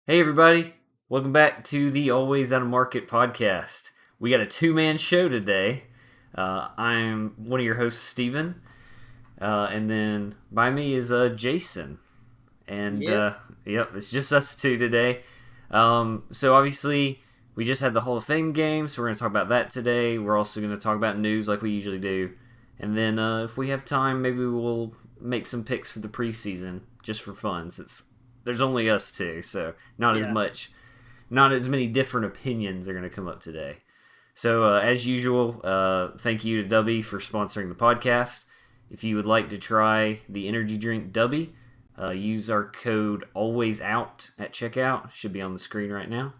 Hey, everybody. Welcome back to the Always Out of Market podcast. We got a two-man show today. I'm one of your hosts, Steven, and then by me is Jason. And Yep. yep, it's just us two today. So obviously, we just had the Hall of Fame game, so we're going to talk about that today. We're also going to talk about news like we usually do. And then if we have time, maybe we'll make some picks for the preseason just for fun, since there's only us two, so Yeah. not as many different opinions are going to come up today. So, as usual, thank you to Dubby for sponsoring the podcast. If you would like to try the energy drink Dubby, use our code ALWAYSOUT at checkout. Should be on the screen right now.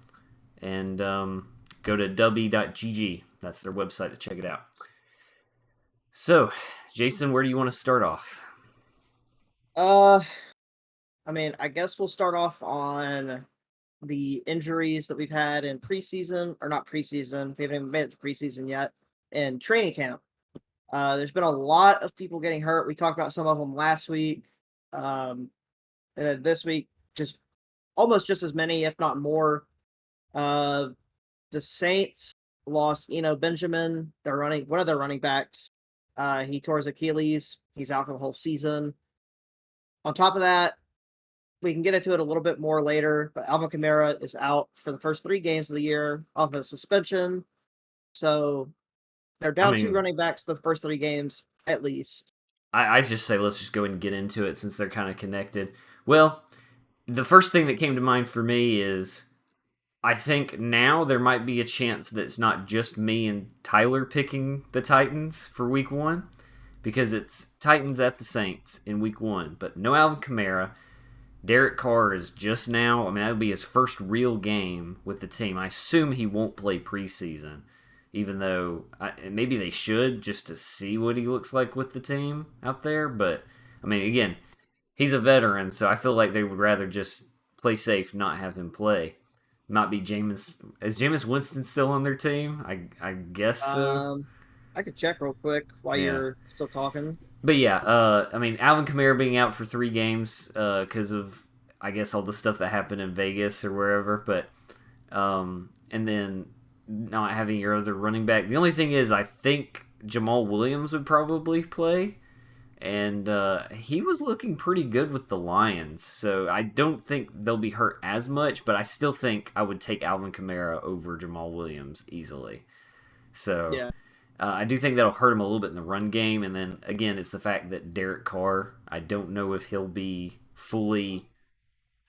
And go to dubby.gg. That's their website to check it out. So, Jason, where do you want to start off? Uh, I guess we'll start off on the injuries that we've had in preseason, or not preseason. We haven't even made it to preseason yet. In training camp, there's been a lot of people getting hurt. We talked about some of them last week. And then this week, just almost just as many, if not more. Uh, the Saints lost, Benjamin, one of their running backs. He tore his Achilles. He's out for the whole season. On top of that, we can get into it a little bit more later, but Alvin Kamara is out for the first 3 games of the year off of suspension. So they're I down two mean, running backs the first 3 games at least. I just say let's just go ahead and get into it since they're kind of connected. Well, the first thing that came to mind for me is I think now there might be a chance that it's not just me and Tyler picking the Titans for week one because it's Titans at the Saints in week one, but no Alvin Kamara. Derek Carr is just now, I mean, that'll be his first real game with the team. I assume he won't play preseason, even though maybe they should just to see what he looks like with the team out there. But, I mean, again, he's a veteran, so I feel like they would rather just play safe, not have him play. Might be Jameis. Is Jameis Winston still on their team? I guess so. Um, I could check real quick while Yeah. you're still talking. But yeah, I mean, Alvin Kamara being out for 3 games because of, I guess, all the stuff that happened in Vegas or wherever. But, and then not having your other running back. The only thing is, I think Jamal Williams would probably play. And he was looking pretty good with the Lions. So I don't think they'll be hurt as much, but I still think I would take Alvin Kamara over Jamal Williams easily. So Yeah. I do think that'll hurt him a little bit in the run game. And then again, it's the fact that Derek Carr, I don't know if he'll be fully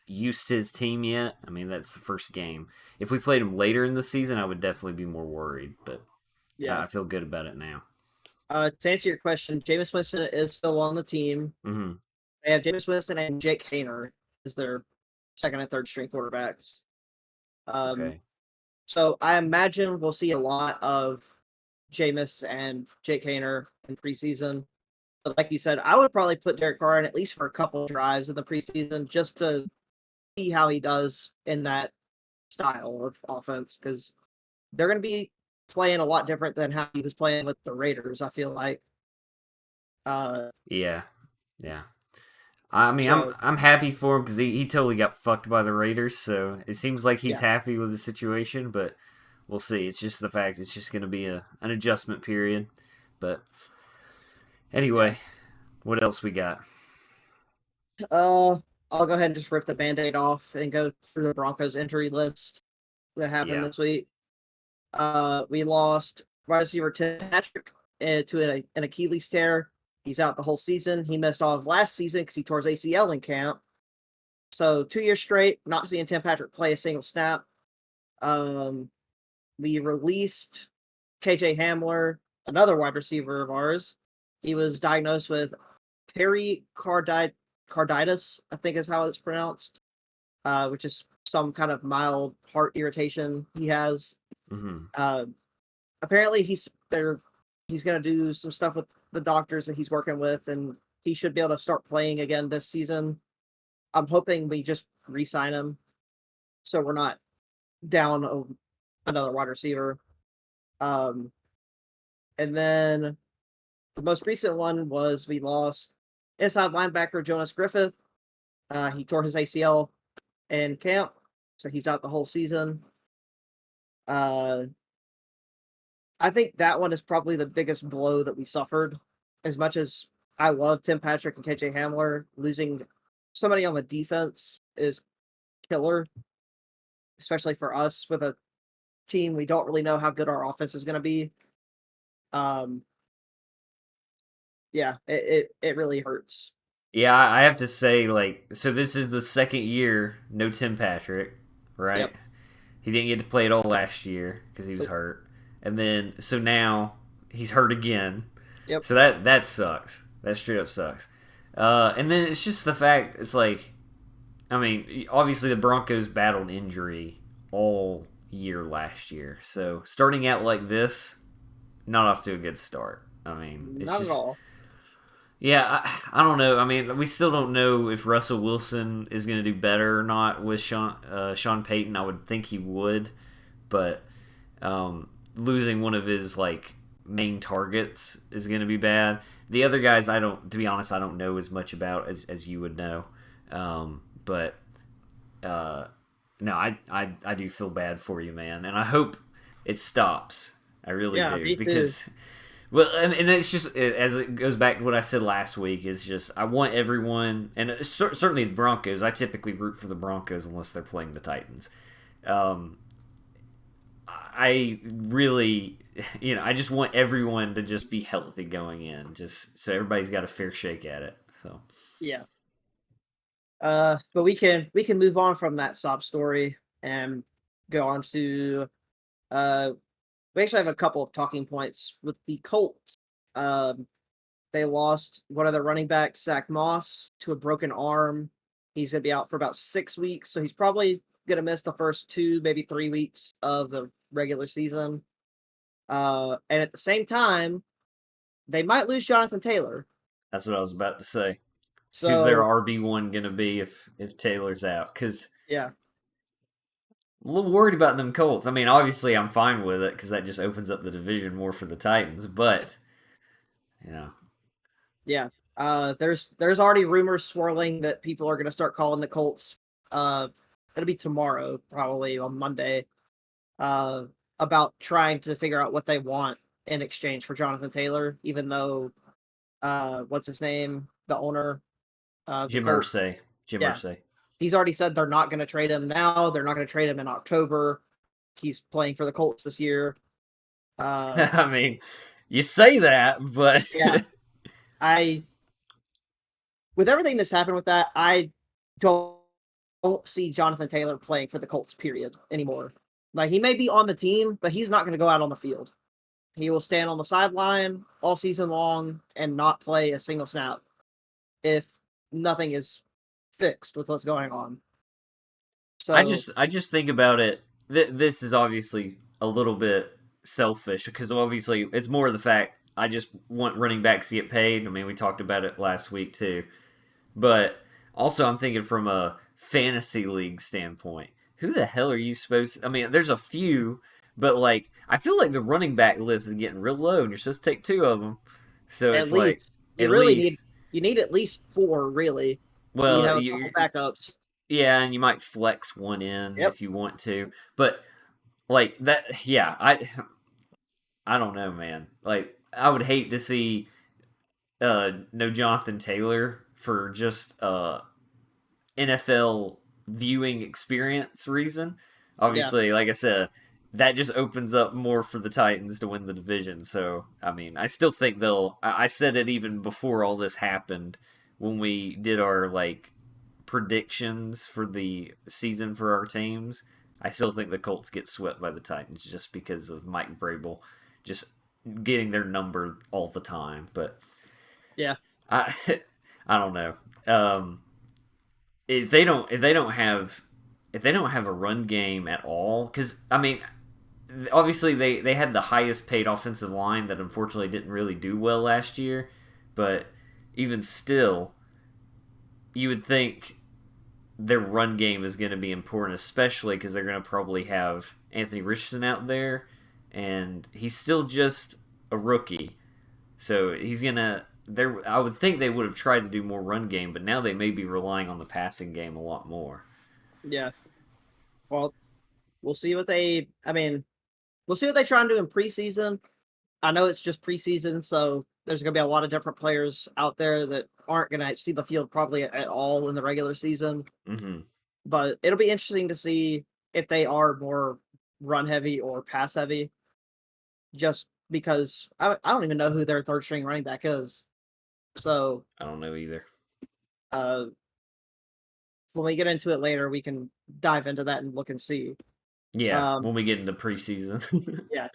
used to his team yet. I mean, that's the first game. If we played him later in the season, I would definitely be more worried. But Yeah. I feel good about it now. To answer your question, Jameis Winston is still on the team. Mm-hmm. They have Jameis Winston and Jake Hayner as their second and third string quarterbacks. Um, Okay. So I imagine we'll see a lot of Jameis and Jake Hayner in preseason. But like you said, I would probably put Derek Carr in at least for a couple of drives in the preseason just to see how he does in that style of offense because they're going to be playing a lot different than how he was playing with the Raiders. I feel like. Uh, Yeah. Yeah. I mean, so I'm happy for him because he totally got fucked by the Raiders. So it seems like he's yeah, happy with the situation, but we'll see. It's just the fact it's just going to be an adjustment period. But yeah. anyway, what else we got? Uh, I'll go ahead and just rip the Band-Aid off and go through the Broncos injury list that happened Yeah. this week. We lost wide receiver Tim Patrick to an Achilles tear. He's out the whole season. He missed all of last season because he tore his ACL in camp. So 2 years straight, not seeing Tim Patrick play a single snap. Um, we released KJ Hamler, another wide receiver of ours. He was diagnosed with pericarditis, I think is how it's pronounced, which is some kind of mild heart irritation he has. Mm-hmm. Uh, Apparently he's going to do some stuff with the doctors that he's working with, and he should be able to start playing again this season. I'm hoping we just re-sign him so we're not down another wide receiver. Um, and then the most recent one was we lost inside linebacker Jonas Griffith. He tore his ACL in camp. so he's out the whole season. Uh, I think that one is probably the biggest blow that we suffered. As much as I love Tim Patrick and KJ Hamler, losing somebody on the defense is killer, especially for us with a team we don't really know how good our offense is going to be. Um, yeah, it really hurts. Yeah, I have to say, like, so this is the second year no Tim Patrick, right? Yep. He didn't get to play at all last year because he was Nope. hurt, and then so now he's hurt again. Yep. So that sucks. That straight up sucks. And then it's just the fact it's like, I mean, obviously the Broncos battled injury all year last year, so starting out like this, not off to a good start. I mean, it's Not at just all. yeah, I don't know. I mean, we still don't know if Russell Wilson is going to do better or not with Sean Payton. I would think he would, but losing one of his like main targets is going to be bad. The other guys, I don't. To be honest, I don't know as much about as you would know. But no, I do feel bad for you, man, and I hope it stops. I really Yeah, do me too. because well, and it's just as it goes back to what I said last week. Is just I want everyone, and certainly the Broncos. I typically root for the Broncos unless they're playing the Titans. Um, I really, I just want everyone to just be healthy going in, just so everybody's got a fair shake at it. So Yeah. But we can move on from that sob story and go on to uh we actually have a couple of talking points with the Colts. Um, they lost one of their running backs, Zach Moss, to a broken arm. He's gonna be out for about 6 weeks, so he's probably gonna miss the first 2, maybe 3 weeks of the regular season. And at the same time, they might lose Jonathan Taylor. that's what I was about to say. Who's their So RB1 gonna be if Taylor's out? Because yeah, I'm a little worried about them Colts. I mean, obviously I'm fine with it because that just opens up the division more for the Titans. But you know, yeah. There's already rumors swirling that people are gonna start calling the Colts. Uh, it'll be tomorrow, probably on Monday. Uh, about trying to figure out what they want in exchange for Jonathan Taylor, even though what's his name, the owner, the Jim Colts, Irsay, Jim yeah, Irsay. he's already said they're not going to trade him now. They're not going to trade him in October. He's playing for the Colts this year. Uh, I mean, you say that, but yeah, I with everything that's happened with that, I don't don't see Jonathan Taylor playing for the Colts period anymore. Like he may be on the team, but he's not going to go out on the field. He will stand on the sideline all season long and not play a single snap if nothing is fixed with what's going on. I So just I just think about it. This is obviously a little bit selfish because obviously it's more the fact I just want running backs to get paid. I mean, we talked about it last week too, but also I'm thinking from a fantasy league standpoint. Who the hell are you supposed? I mean, there's a few, but like I feel like the running back list is getting real low, and you're supposed to take two of them. So at it's like least you at really need least, you need at least four, really. So you well, have a couple backups. yeah, and you might flex one in Yep. if you want to, but like that, yeah, I don't know, man. Like I would hate to see no Jonathan Taylor for just NFL viewing experience reason. Yeah. Obviously, like I said, that just opens up more for the Titans to win the division. So, I mean, I still think they'll. I said it even before all this happened when we did our like predictions for the season for our teams. I still think the Colts get swept by the Titans just because of Mike Vrabel just getting their number all the time. But Yeah. I, I don't know. If they don't have a run game at all, because I mean, obviously they had the highest paid offensive line that unfortunately didn't really do well last year, but even still, you would think their run game is going to be important, especially because they're going to probably have Anthony Richardson out there, and he's still just a rookie, so he's gonna. I would think they would have tried to do more run game, but now they may be relying on the passing game a lot more. Yeah. Well, we'll see what they. I mean, we'll see what they try and do in preseason. I know it's just preseason, so there's going to be a lot of different players out there that aren't going to see the field probably at all in the regular season. Mm-hmm. But it'll be interesting to see if they are more run heavy or pass heavy. Just because I don't even know who their third string running back is. So I don't know either. uh, when we get into it later, we can dive into that and look and see. Yeah, Um, when we get into preseason. yeah.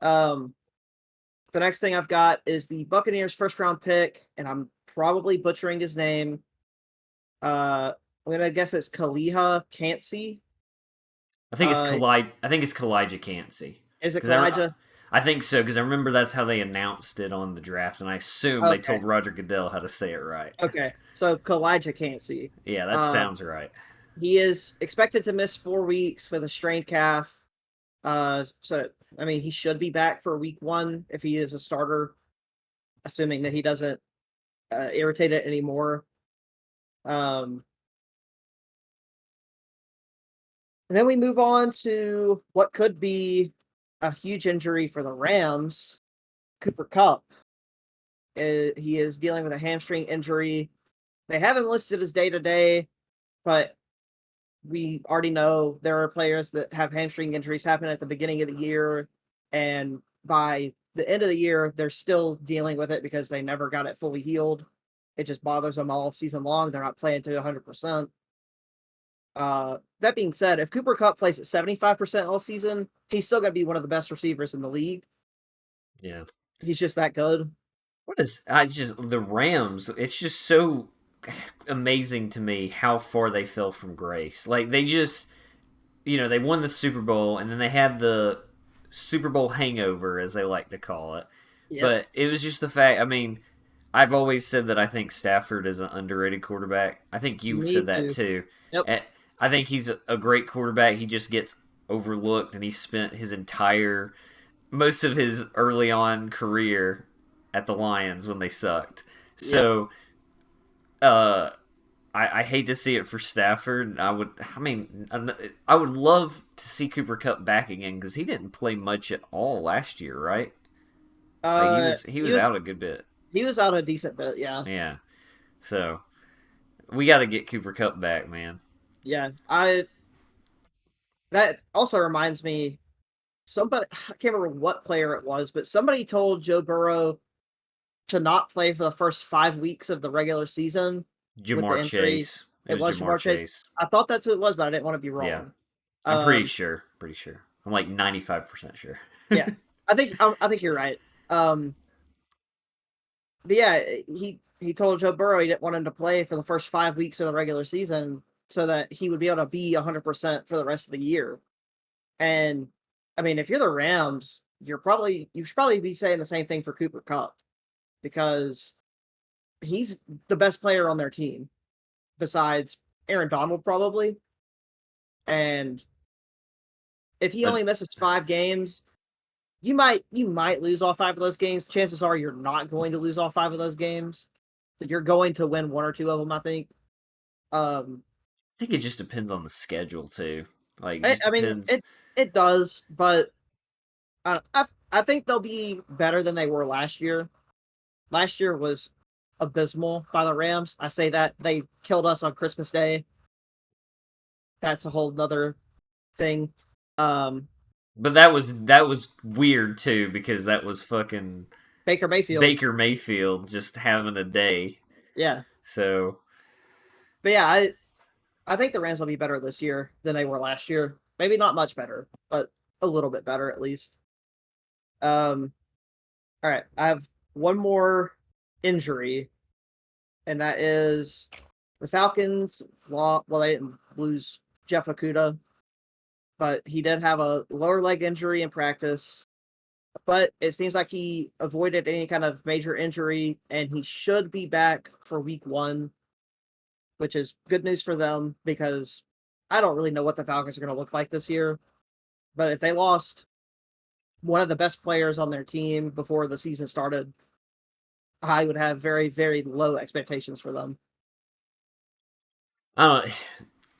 Um, the next thing I've got is the Buccaneers first round pick, and I'm probably butchering his name. I'm gonna guess it's Kaliha Cansey. I think it's Uh, I think it's Kalijah Cansey is it because Kalijah? I think so because I remember that's how they announced it on the draft, and I assume they Okay, told Roger Goodell how to say it right. okay. So Kalijah Cansey. Yeah, that Uh, sounds right. he is expected to miss 4 weeks with a strained calf. So I mean, he should be back for week one if he is a starter, assuming that he doesn't irritate it anymore. Um, and then we move on to what could be a huge injury for the Rams. Cooper Cup. He is dealing with a hamstring injury. They haven't listed his day to day, but we already know there are players that have hamstring injuries happen at the beginning of the year, and by the end of the year, they're still dealing with it because they never got it fully healed. It just bothers them all season long. They're not playing to 100%. That being said, if Cooper Cup plays at 75% all season, he's still going to be one of the best receivers in the league. Yeah. He's just that good. What is I just the Rams? It's just so amazing to me how far they fell from grace. Like they just they won the Super Bowl and then they had the Super Bowl hangover as they like to call it. Yep. But it was just the fact. I mean, I've always said that I think Stafford is an underrated quarterback. I think you Me said that too. too. Yep. I think he's a great quarterback. He just gets overlooked, and he spent most of his early on career at the Lions when they sucked. Yep. So, uh, I hate to see it for Stafford. I would love to see Cooper Cup back again because he didn't play much at all last year, right? Like Uh, he he was was out a good bit. he was out a decent bit. Yeah. Yeah. So we got to get Cooper Cup back, man. Yeah. I That also reminds me. Somebody, I can't remember what player it was, but somebody told Joe Burrow to not play for the first 5 weeks of the regular season with the Jamar injury. Chase. It It was was Jamar Jamar Chase. Chase. I thought that's who it was, but I didn't want to be Yeah. wrong. I'm pretty Um, sure. Pretty sure. I'm like 95% sure. yeah, I think you're right. But yeah, he told Joe Burrow he didn't want him to play for the first 5 weeks of the regular season so that he would be able to be 100% for the rest of the year. And I mean, if you're the Rams, you should probably be saying the same thing for Cooper Cup because he's the best player on their team besides Aaron Donald probably. And if he But only misses 5 games, you might lose all 5 of those games. Chances are you're not going to lose all 5 of those games. You're going to win one or two of them, I think. Um, I think it just depends on the schedule too. Like, it I, just I mean, depends. it does, but I think they'll be better than they were last year. Last year was abysmal by the Rams. I say that they killed us on Christmas Day. That's a whole nother thing. Um, But that was weird too because that was fucking Baker Mayfield. Baker Mayfield just having a day. Yeah. So But yeah, I think the Rams will be better this year than they were last year. Maybe not much better, but a little bit better at least. Um, all right, I have one more injury, and that is the Falcons. Well, they didn't lose Jeff Okuda, but he did have a lower leg injury in practice. But it seems like he avoided any kind of major injury, and he should be back for week one, which is good news for them because I don't really know what the Falcons are going to look like this year. But if they lost one of the best players on their team before the season started, I would have very, very low expectations for them. I don't.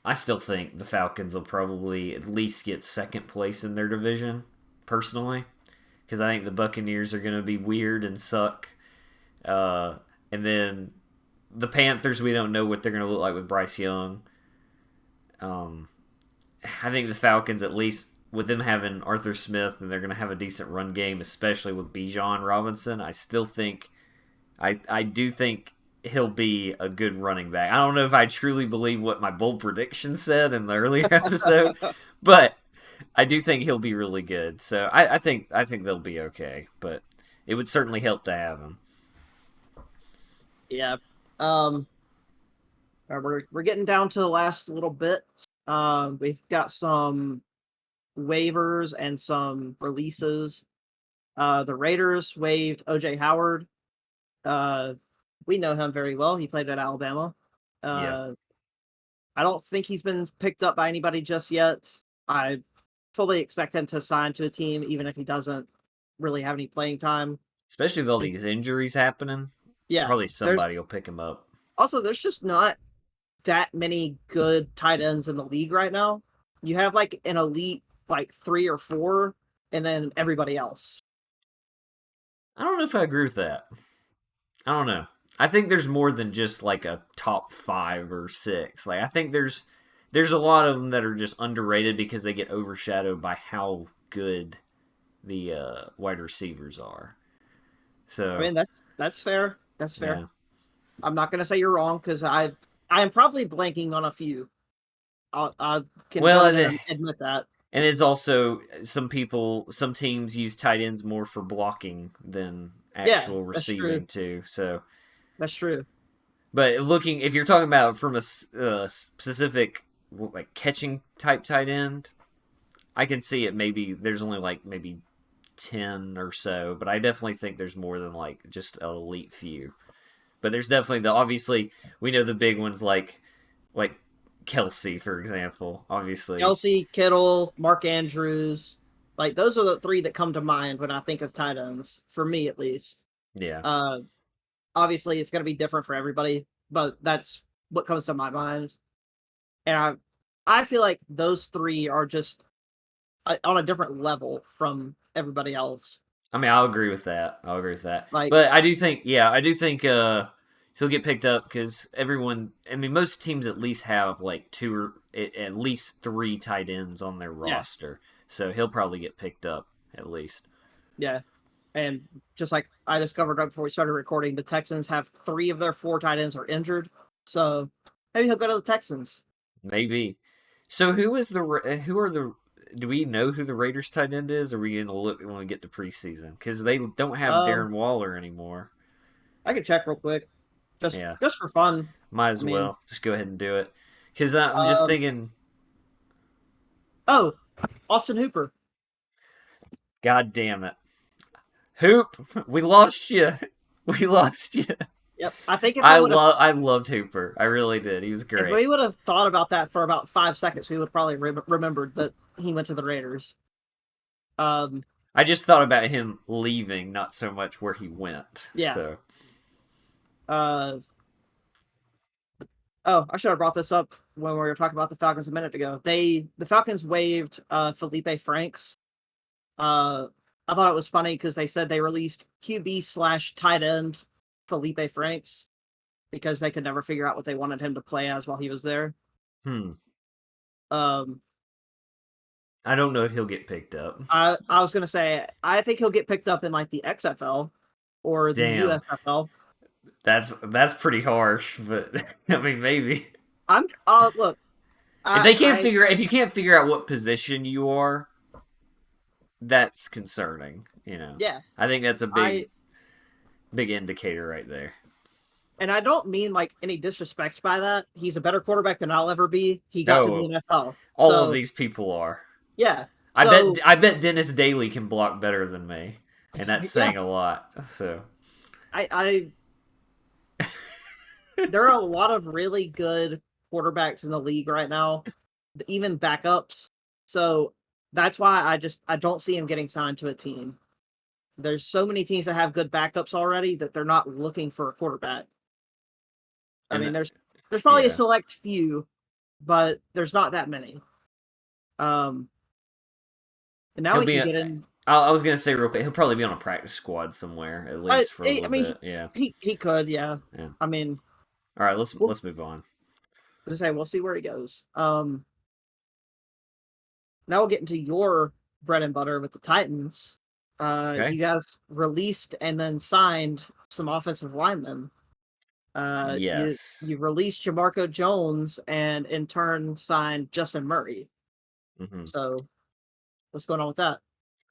I still think the Falcons will probably at least get second place in their division, personally, because I think the Buccaneers are going to be weird and suck. And then the Panthers, we don't know what they're going to look like with Bryce Young. Um, I think the Falcons, at least with them having Arthur Smith and they're going to have a decent run game, especially with Bijan Robinson, I still think, I do think he'll be a good running back. I don't know if I truly believe what my bold prediction said in the earlier episode, but I do think he'll be really good. So I think they'll be okay, but it would certainly help to have him. Yeah. We're getting down to the last little bit. We've got some waivers and some releases. The Raiders waived OJ Howard. We know him very well. He played at Alabama. Yeah. I don't think he's been picked up by anybody just yet. I fully expect him to sign to a team, even if he doesn't really have any playing time. Especially with all these injuries happening, Yeah, probably somebody will pick him up. there's just not that many good tight ends in the league right now. You have like an elite like 3 or 4, and then everybody else. I don't know if I agree with that. I don't know. I think there's more than just like a top 5 or 6. Like I think there's a lot of them that are just underrated because they get overshadowed by how good the wide receivers are. So I mean that's fair. That's fair. yeah. I'm not gonna say you're wrong because I am probably blanking on a few. I can Well, go and in there then, and admit that. and it's also some teams use tight ends more for blocking than Yeah, actual that's true. receiving too. So, That's true. but looking if you're talking about from a specific like catching type tight end, I can see it. Maybe there's only like maybe 10 or so, but I definitely think there's more than like just an elite few. But there's definitely obviously we know the big ones like Kelsey, for example, obviously. Kelsey, Kittle, Mark Andrews, like those are the 3 that come to mind when I think of tight ends, for me at least. Yeah. Uh, Obviously it's gonna be different for everybody, but that's what comes to my mind. And I feel like those 3 are just on a different level from everybody else. I mean, I'll agree with that. I'll agree with that. Like, But I do think he'll get picked up because everyone. I mean, most teams at least have like 2 or at least 3 tight ends on their yeah, roster, so he'll probably get picked up at least. yeah. And just like I discovered right before we started recording, the Texans have 3 of their 4 tight ends are injured. So maybe he'll go to the Texans. Maybe. So who are the do we know who the Raiders tight end is? Or are we gonna look when we get to preseason because they don't have Um, Darren Waller anymore? I can check real quick, Yeah, just for fun. might I as mean, well just go ahead and do it because I'm just um, thinking. oh, Austin Hooper. God damn it. Hoop, we lost you. We lost you. Yep. I think if I would have I loved Hooper. I really did. He was if great. we would have thought about that for about 5 seconds, we would probably remembered that he went to the Raiders. Um, I just thought about him leaving, not so much where he went. yeah. So Uh, oh, I should have brought this up when we were talking about the Falcons a minute ago. The Falcons waived Felipe Franks. Uh, I thought it was funny because they said they released QB/tight end Felipe Franks because they could never figure out what they wanted him to play as while he was there. hmm. Um, I don't know if he'll get picked up. I was gonna say I think he'll get picked up in like the XFL or the Damn. USFL. That's pretty harsh, but I mean maybe. I'm look. If you can't figure out what position you are, that's concerning, you know. Yeah, I think that's a I big indicator right there. and I don't mean like any disrespect by that. He's a better quarterback than I'll ever be. He got to the No, NFL, all of so these people are. yeah. I So bet Dennis Daly can block better than me, and that's yeah, saying a lot. So I there are a lot of really good quarterbacks in the league right now, even backups. So that's why I don't see him getting signed to a team. There's so many teams that have good backups already that they're not looking for a quarterback. I mean, and there's probably a yeah, select few, but there's not that many. Um, and now He'll we be. can get in. I was gonna say real quick. He'll probably be on a practice squad somewhere at least for a I little mean, bit. Yeah. he could, yeah. Yeah. I mean, All right. we'll Let's move on. as I say, we'll see where he goes. Now we'll get into your bread and butter with the Titans. Okay. You guys released and then signed some offensive linemen. You Yes. released Jamarco Jones and in turn signed Justin Murray. Hmm. So what's going on with that?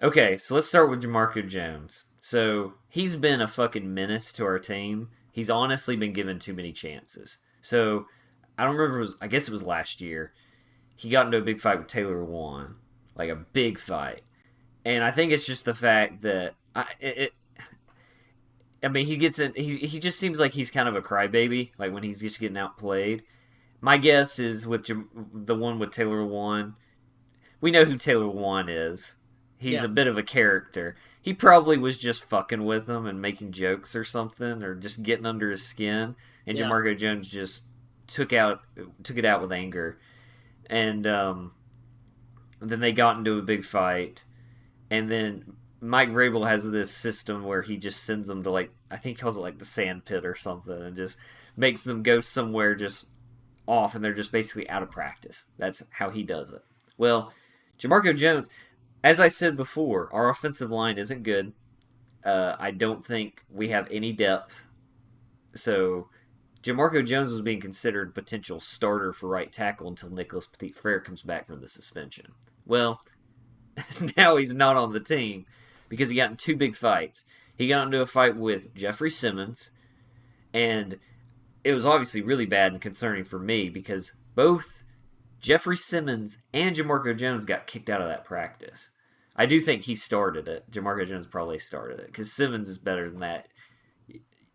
Okay, so let's start with Jamarco Jones. So he's been a fucking menace to our team. He's honestly been given too many chances. So I don't remember. I guess it was last year. He got into a big fight with Taylor Wan, like a big fight, and I think it's just the fact that I mean, he gets in. He just seems like he's kind of a crybaby. Like when he's just getting outplayed. My guess is with the one with Taylor Wan. We know who Taylor Wan is. He's Yeah, a bit of a character. He probably was just fucking with him and making jokes or something, or just getting under his skin. And yeah, Jamarco Jones just took out took it out with anger. And then they got into a big fight. And then Mike Vrabel has this system where he just sends them to like I think he calls it like the sand pit or something, and just makes them go somewhere just off, and they're just basically out of practice. That's how he does it. Well, Jamarco Jones, as I said before, our offensive line isn't good. I don't think we have any depth. So Jamarco Jones was being considered potential starter for right tackle until Nicholas Petit-Frere comes back from the suspension. Well, now he's not on the team because he got in two big fights. He got into a fight with Jeffrey Simmons, and it was obviously really bad and concerning for me because both Jeffrey Simmons and Jamarco Jones got kicked out of that practice. I do think he started it. Jamarco Jones probably started it because Simmons is better than that.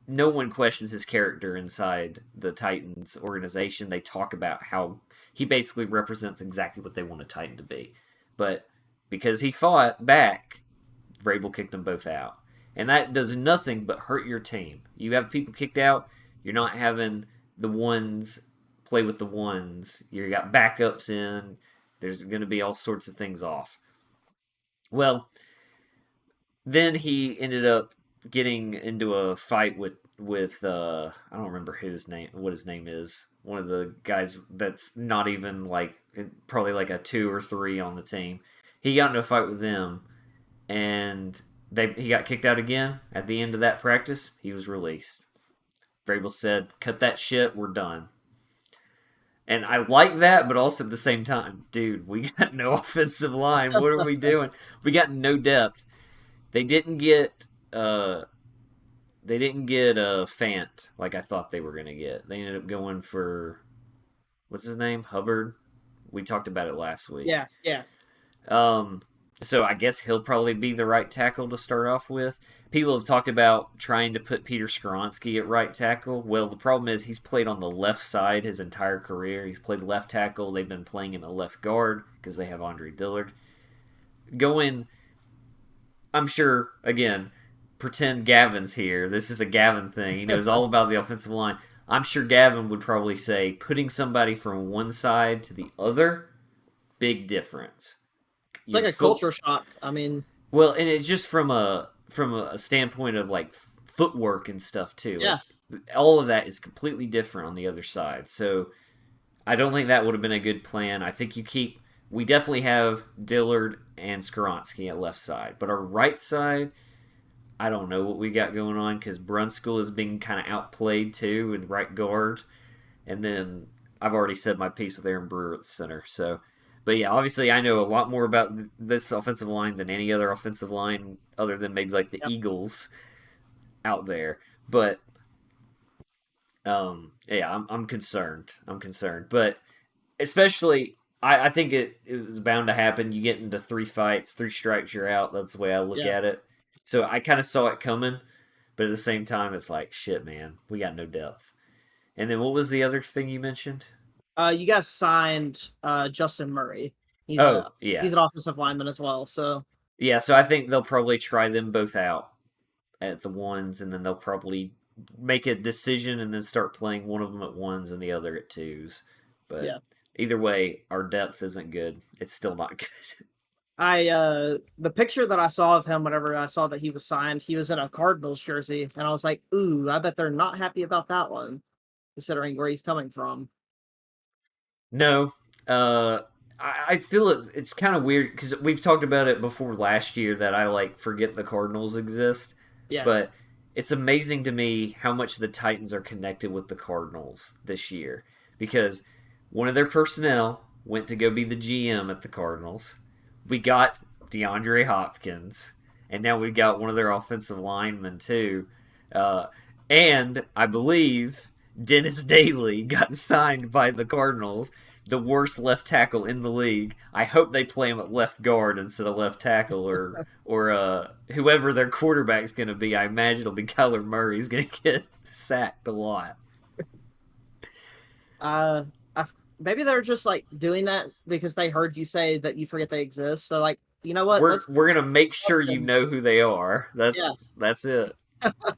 No one questions his character inside the Titans organization. They talk about how he basically represents exactly what they want a Titan to be. But because he fought back, Vrabel kicked them both out. And that does nothing but hurt your team. You have people kicked out, you're not having the ones play with the ones. You got backups in. There's going to be all sorts of things off. Well, then he ended up getting into a fight with I don't remember what his name is. One of the guys that's not even like probably like a 2 or 3 on the team. He got into a fight with them, and he got kicked out again at the end of that practice. He was released. Vrabel said, "Cut that shit. We're done." And I like that, but also at the same time, dude, we got no offensive line. What are we doing? We got no depth. They didn't get Fant like I thought they were gonna get. They ended up going for what's his name? Hubbard. We talked about it last week. yeah, yeah, Um, so I guess he'll probably be the right tackle to start off with. People have talked about trying to put Peter Skronsky at right tackle. Well, the problem is he's played on the left side his entire career. He's played left tackle. They've been playing him at left guard because they have Andre Dillard. Going, I'm sure, again, pretend Gavin's here. This is a Gavin thing. He knows all about the offensive line. I'm sure Gavin would probably say putting somebody from one side to the other, big difference. it's like Your a foot culture shock. I mean, Well, and it's just from a standpoint of like footwork and stuff too. yeah, Like all of that is completely different on the other side. So I don't think that would have been a good plan. I think you keep. We definitely have Dillard and Skoronsky at left side, but our right side, I don't know what we got going on because Brunskill is being kind of outplayed too in right guard, and then I've already said my piece with Aaron Brewer at the center. So, but yeah, obviously I know a lot more about this offensive line than any other offensive line other than maybe like the yep. Eagles out there. But yeah, I'm concerned. I'm concerned, but especially I think it was bound to happen. You get into 3 fights, 3 strikes, you're out. That's the way I look Yeah. at it. So I kind of saw it coming, but at the same time, it's like shit, man. We got no depth. And then what was the other thing you mentioned? You guys signed Justin Murray. He's Oh a yeah, he's an offensive lineman as well. So yeah. So I think they'll probably try them both out at the ones, and then they'll probably make a decision and then start playing one of them at ones and the other at twos. But yeah, Either way, our depth isn't good. It's still not good. The picture that I saw of him whenever I saw that he was signed, he was in a Cardinals jersey, and I was like, ooh, I bet they're not happy about that one, considering where he's coming from. No, uh, I feel it's kind of weird because we've talked about it before last year that I like forget the Cardinals exist, Yeah. but it's amazing to me how much the Titans are connected with the Cardinals this year because one of their personnel went to go be the GM at the Cardinals. We got DeAndre Hopkins, and now we've got one of their offensive linemen too. Uh, and I believe Dennis Daly got signed by the Cardinals, the worst left tackle in the league. I hope they play him at left guard instead of left tackle, or whoever their quarterback's going to be. I imagine it'll be Kyler Murray. He's going to get sacked a lot. Uh, maybe they're just like doing that because they heard you say that you forget they exist. So like, you know what? We're gonna make sure you Let's know who they are. yeah. That's it. All right.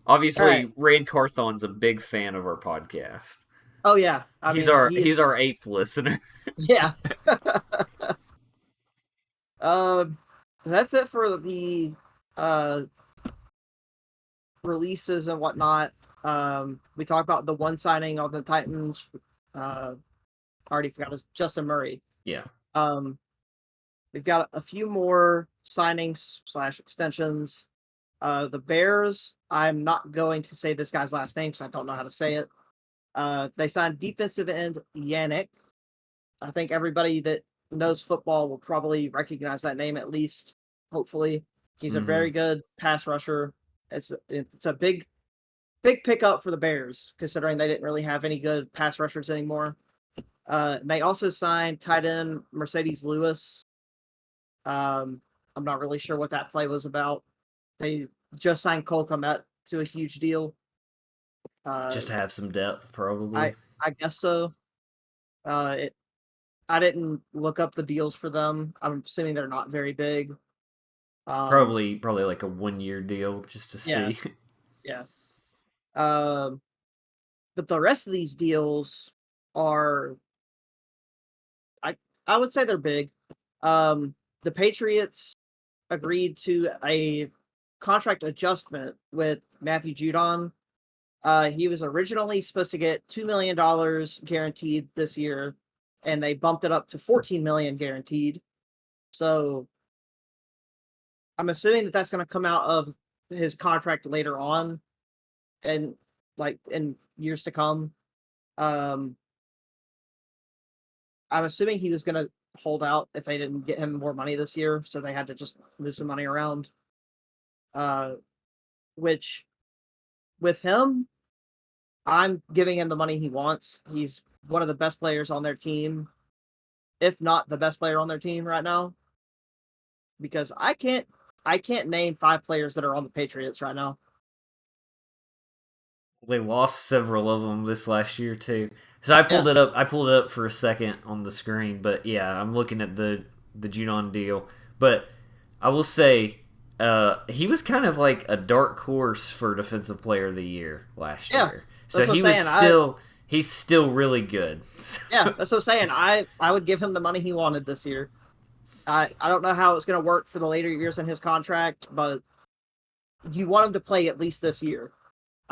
Obviously, Rand Carthon's a big fan of our podcast. Oh yeah. I He's mean, our he's he's our eighth listener. yeah. Um, that's it for the uh releases and whatnot. We talked about the one signing on the Titans. I already forgot his Justin Murray. Yeah. Um, we've got a few more signings slash extensions. The Bears. I'm not going to say this guy's last name because I don't know how to say it. They signed defensive end Yannick. I think everybody that knows football will probably recognize that name at least. Hopefully, he's a very good pass rusher. It's a big pickup for the Bears considering they didn't really have any good pass rushers anymore. They also signed tight end Mercedes Lewis. I'm not really sure what that play was about. They just signed Cole Kmet to a huge deal. Just to have some depth, I probably. I guess so. It I didn't look up the deals for them. I'm assuming they're not very big. Um, Probably like a 1 year deal just to yeah, see. yeah. Um, but the rest of these deals are, I I would say they're big. The Patriots agreed to a contract adjustment with Matthew Judon. He was originally supposed to get $2 million guaranteed this year, and they bumped it up to 14 million guaranteed. So I'm assuming that that's going to come out of his contract later on, and like in years to come. Um, I'm assuming he was going to hold out if they didn't get him more money this year, so they had to just move some money around. Uh, which with him, I'm giving him the money he wants. He's one of the best players on their team, if not the best player on their team right now. Because I can't name 5 players that are on the Patriots right now. They lost several of them this last year too. So I Yeah, pulled it up. I pulled it up for a second on the screen, but yeah, I'm looking at the Junon deal. But I will say, he was kind of like a dark horse for Defensive Player of the Year last yeah. year. So That's what I'm he was saying. he's still really good. Yeah, that's what I'm saying. I would give him the money he wanted this year. I don't know how it's going to work for the later years in his contract, but you want him to play at least this year.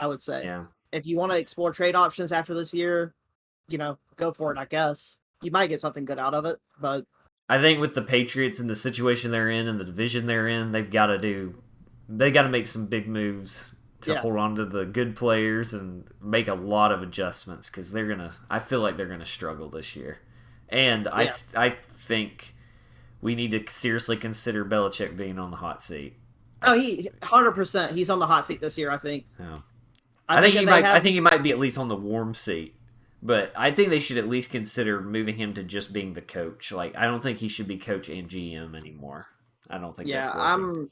I would say. Yeah. If you want to explore trade options after this year, go for it. I guess you might get something good out of it, but I think with the Patriots and the situation they're in and the division they're in, they got to make some big moves to yeah, hold on to the good players and make a lot of adjustments because I feel like they're gonna struggle this year, and yeah. I think we need to seriously consider Belichick being on the hot seat. I, Oh, he 100%. He's on the hot seat this year. I think. yeah. I think, and they I have. think he might be at least on the warm seat. But I think they should at least consider moving him to just being the coach. Like I don't think he should be coach and GM anymore. I don't think Yeah, that's working.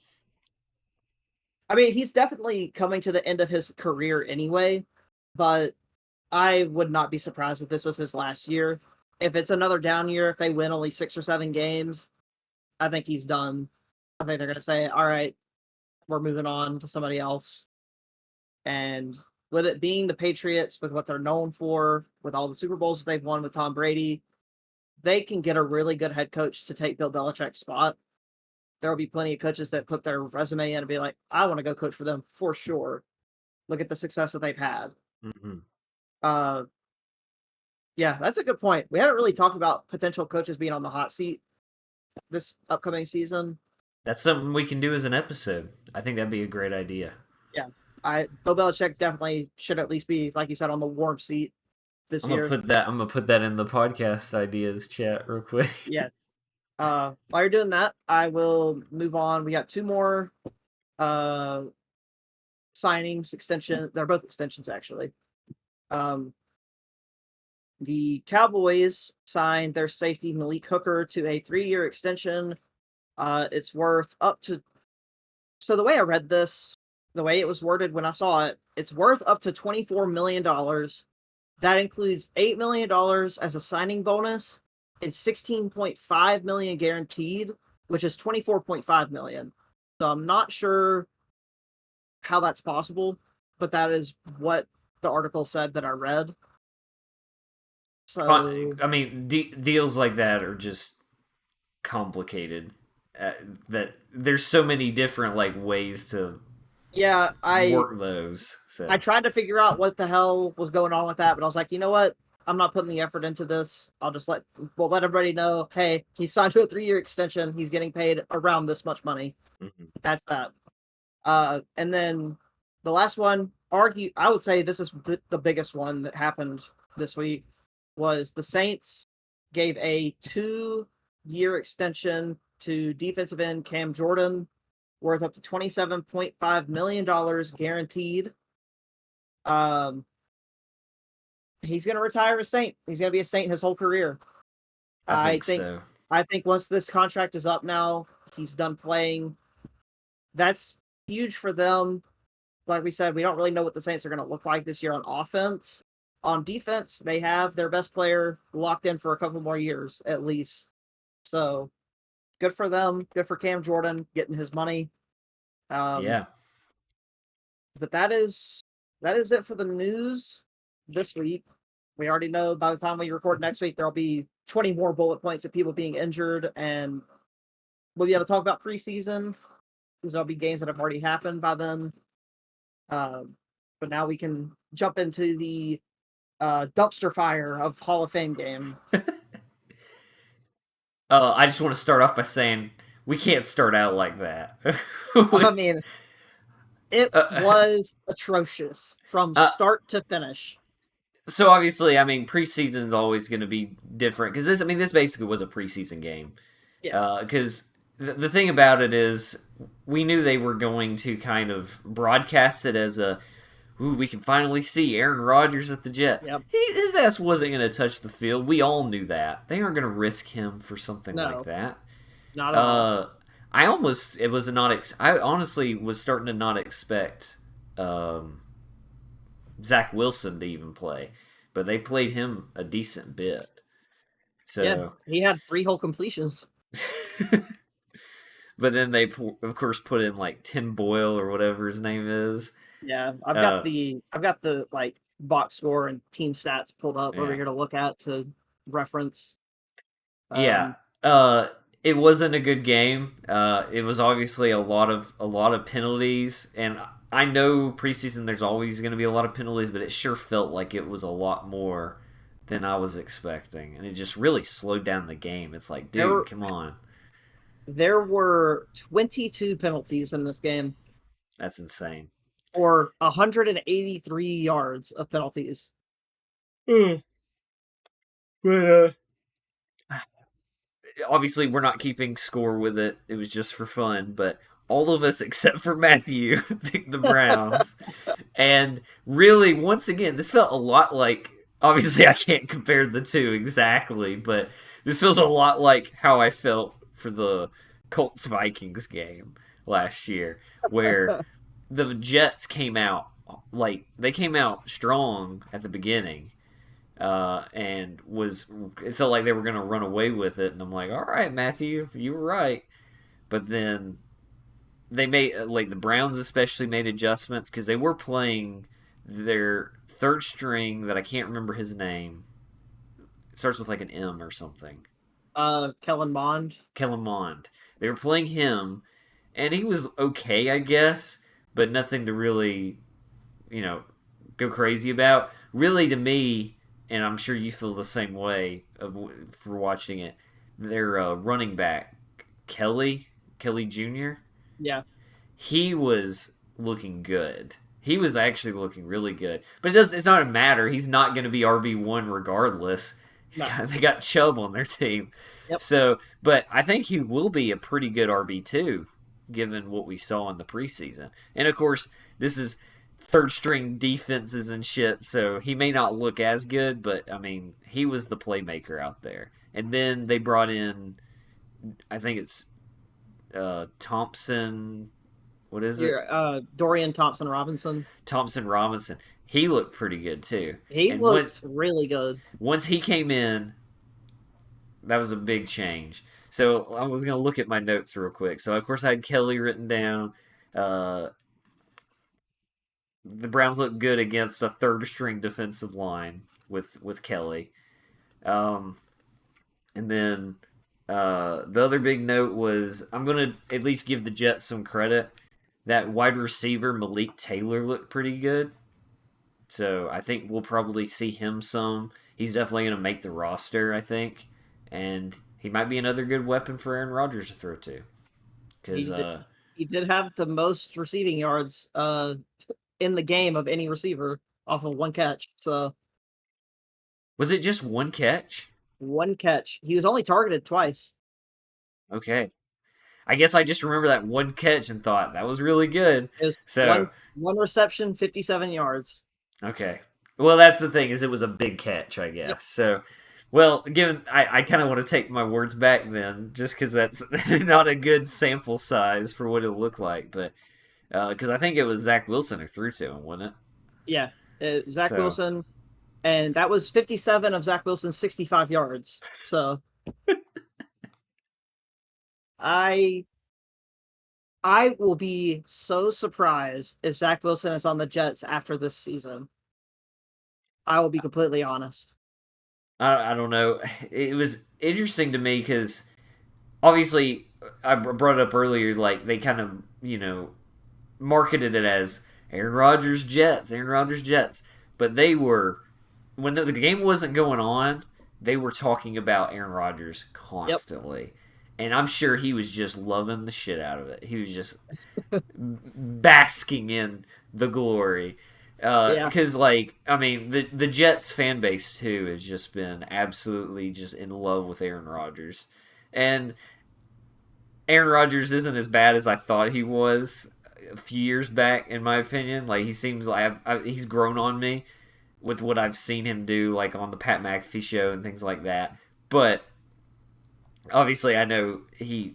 I mean, he's definitely coming to the end of his career anyway, but I would not be surprised if this was his last year. If it's another down year, if they win only 6 or 7 games, I think he's done. I think they're going to say, all right, we're moving on to somebody else. And with it being the Patriots, with what they're known for, with all the Super Bowls they've won with Tom Brady, they can get a really good head coach to take Bill Belichick's spot. There will be plenty of coaches that put their resume in and be like, I want to go coach for them for sure. Look at the success that they've had. Mm-hmm. Uh, yeah, that's a good point. We haven't really talked about potential coaches being on the hot seat this upcoming season. That's something we can do as an episode. I think that'd be a great idea. Yeah, Bill Belichick definitely should at least be, like you said, on the warm seat this year. I'm gonna put that in the podcast ideas chat real quick. Yeah. While you're doing that, I will move on. We got two more signings, extension. They're both extensions, actually. The Cowboys signed their safety Malik Hooker to a 3-year extension. It's worth up to. So the way I read this, the way it was worded when I saw it, it's worth up to $24 million. That includes $8 million as a signing bonus and $16.5 million guaranteed, which is $24.5 million. So I'm not sure how that's possible, but that is what the article said that I read. So I mean, deals like that are just complicated. That there's so many different like ways to work those. So I tried to figure out what the hell was going on with that, but I was like, you know what? I'm not putting the effort into this. I'll just let everybody know, hey, he's signed to a 3-year extension. He's getting paid around this much money. Mm-hmm. That's that. And then the last one, I would say this is the biggest one that happened this week, was the Saints gave a 2-year extension to defensive end Cam Jordan, worth up to $27.5 million guaranteed. He's going to retire a Saint. He's going to be a Saint his whole career. I think so. I think once this contract is up now, he's done playing. That's huge for them. Like we said, we don't really know what the Saints are going to look like this year on offense. On defense, they have their best player locked in for a couple more years at least. So good for them. Good for Cam Jordan getting his money. Yeah. But that is it for the news this week. We already know by the time we record next week, there'll be 20 more bullet points of people being injured, and we'll be able to talk about preseason because there'll be games that have already happened by then. But now we can jump into the dumpster fire of Hall of Fame game. I just want to start off by saying we can't start out like that. I mean, it was atrocious from start to finish. So obviously, I mean, preseason is always going to be different because this basically was a preseason game. Yeah. Because the thing about it is, we knew they were going to kind of broadcast it as we can finally see Aaron Rodgers at the Jets. Yep. His ass wasn't going to touch the field. We all knew that. They aren't going to risk him for something like that. Not at all. I honestly was starting to not expect Zach Wilson to even play, but they played him a decent bit. So yeah, he had 3 whole completions. But then they, of course, put in like Tim Boyle or whatever his name is. Yeah, I've got the like box score and team stats pulled up over here to look at to reference. It wasn't a good game. It was obviously a lot of penalties, and I know preseason there's always going to be a lot of penalties, but it sure felt like it was a lot more than I was expecting, and it just really slowed down the game. It's like, dude, come on. There were 22 penalties in this game. That's insane. Or 183 yards of penalties. But obviously we're not keeping score with it. It was just for fun, but all of us except for Matthew picked the Browns. And really, once again, this felt a lot like, obviously I can't compare the two exactly, but this feels a lot like how I felt for the Colts-Vikings game last year, where the Jets came out, they came out strong at the beginning, and it felt like they were going to run away with it, and I'm like, all right, Matthew, you were right. But then they made, the Browns especially made adjustments, because they were playing their third string that I can't remember his name. It starts with like an M or something. Kellen Mond. Kellen Mond. They were playing him, and he was okay, I guess, but nothing to really, you know, go crazy about. Really, to me, and I'm sure you feel the same way for watching it. Their running back Kelly Jr. Yeah, He was looking good. He was actually looking really good. But it does. It's not a matter. He's not going to be RB1 regardless. no, They got Chubb on their team. yep. So, but I think he will be a pretty good RB2 given what we saw in the preseason. And of course, this is third string defenses and shit, so he may not look as good, but I mean, he was the playmaker out there. And then they brought in, I think it's Thompson. What is it? Dorian Thompson Robinson. Thompson Robinson. He looked pretty good too. He And looked really good. once he came in, that was a big change. So I was going to look at my notes real quick. So of course I had Kelly written down. Uh, the Browns looked good against a third string defensive line with Kelly. Um, and then the other big note was I'm going to at least give the Jets some credit. That wide receiver Malik Taylor looked pretty good. So I think we'll probably see him some. He's definitely going to make the roster, I think. And he might be another good weapon for Aaron Rodgers to throw to. Because He did have the most receiving yards in the game of any receiver off of one catch. So was it just one catch? one catch. He was only targeted twice. Okay. I guess I just remember that one catch and thought that was really good. It was So one reception, 57 yards. okay. Well, that's the thing is it was a big catch, I guess. Yep. So, well, given I kind of want to take my words back then, just because that's not a good sample size for what it looked like, but because I think it was Zach Wilson who threw to him, wasn't it? Yeah, Zach So Wilson, and that was 57 of Zach Wilson's 65 yards. So I will be so surprised if Zach Wilson is on the Jets after this season. I will be completely honest. I don't know. It was interesting to me because obviously I brought it up earlier, like they kind of marketed it as Aaron Rodgers Jets, Aaron Rodgers Jets, but they were when the game wasn't going on, they were talking about Aaron Rodgers Yep. constantly. And I'm sure he was just loving the shit out of it. He was just basking in the glory. Because, I mean, the Jets fan base, too, has just been absolutely just in love with Aaron Rodgers. And Aaron Rodgers isn't as bad as I thought he was a few years back, in my opinion. Like, he seems like he's grown on me with what I've seen him do, like, on the Pat McAfee show and things like that. But obviously, I know he's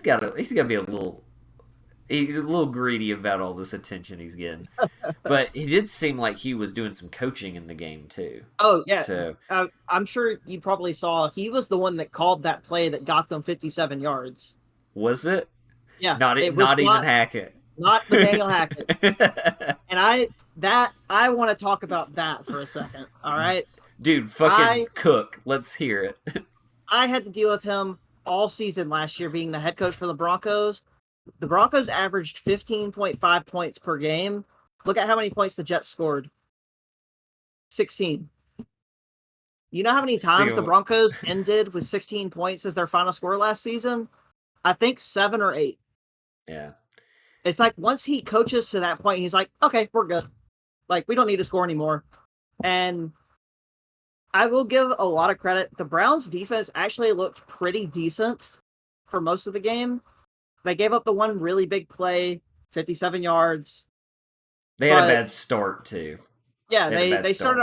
got to be a little greedy about all this attention he's getting. But he did seem like he was doing some coaching in the game too. Oh yeah, so I'm sure you probably saw he was the one that called that play that got them 57 yards. Was it? Yeah, not it was even Hackett. Not Nathaniel Hackett. And I want to talk about that for a second. All right, dude, fucking Cook. Let's hear it. I had to deal with him all season last year, being the head coach for the Broncos. The Broncos averaged 15.5 points per game. Look at how many points the Jets scored. 16. You know how many times the Broncos ended with 16 points as their final score last season? I think 7 or 8. Yeah. It's like once he coaches to that point, he's like, okay, we're good. Like, we don't need to score anymore. And I will give a lot of credit. The Browns defense actually looked pretty decent for most of the game. They gave up the one really big play, 57 yards. They had a bad start too. Yeah, they started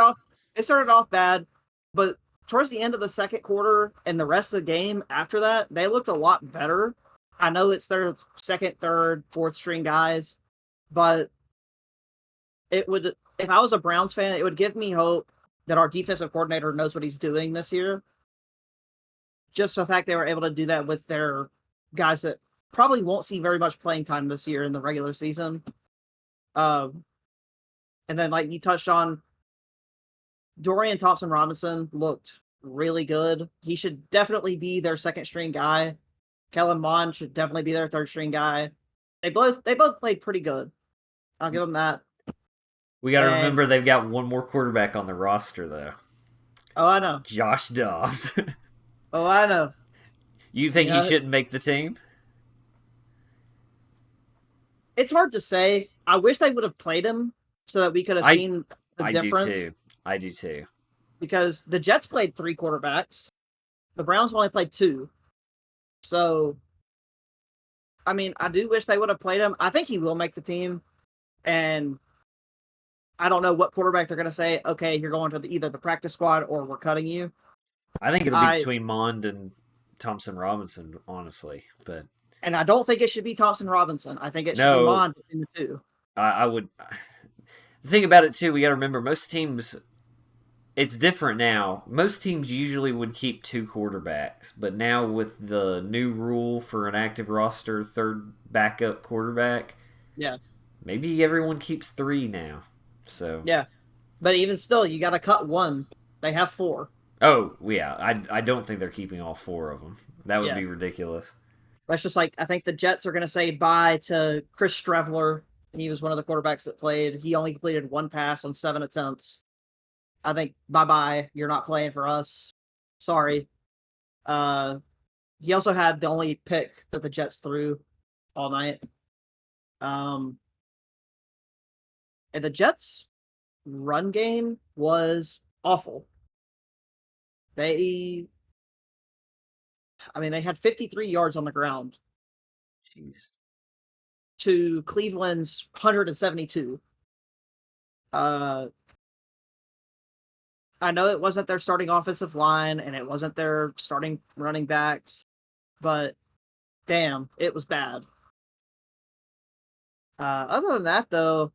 off bad, but towards the end of the second quarter and the rest of the game after that, they looked a lot better. I know it's their second, third, fourth string guys, but it would, if I was a Browns fan, it would give me hope that our defensive coordinator knows what he's doing this year. Just the fact they were able to do that with their guys that probably won't see very much playing time this year in the regular season. And And then, like you touched on, Dorian Thompson Robinson looked really good. He should definitely be their second string guy. Kellen Mond should definitely be their third string guy. They both played pretty good. I'll give them that. We got to And remember they've got one more quarterback on the roster though. oh, I know. Josh Dobbs. Oh, I know. You You think he know, shouldn't make the team? it's hard to say. I wish they would have played him so that we could have I seen the I do difference. too. I do too. Because the Jets played three quarterbacks, the Browns only played two. So, I mean, I do wish they would have played him. I think he will make the team, and I don't know what quarterback they're going to say. Okay, you're going to either the practice squad or we're cutting you. I think it'll be I between Mond and Thompson Robinson, honestly. But and I don't think it should be Thompson Robinson. I think it should be no, Mond between the two. I would. The thing about it too, we got to remember most teams. It's different now. Most teams usually would keep two quarterbacks, but now with the new rule for an active roster third backup quarterback, Yeah, maybe everyone keeps three now. So, yeah. But even still, you got to cut one. They have four. oh yeah, I don't think they're keeping all four of them. That would Yeah. be ridiculous. That's just like I think the Jets are going to say bye to Chris Streveler. He was one of the quarterbacks that played. He only completed one pass on 7 attempts. I think bye bye. You're not playing for us. Sorry. Uh, he also had the only pick that the Jets threw all night. Um, and the Jets' run game was awful. They, I mean, they had 53 yards on the ground Jeez. to Cleveland's 172. Uh, I know it wasn't their starting offensive line and it wasn't their starting running backs, but damn, it was bad. Other than that, though,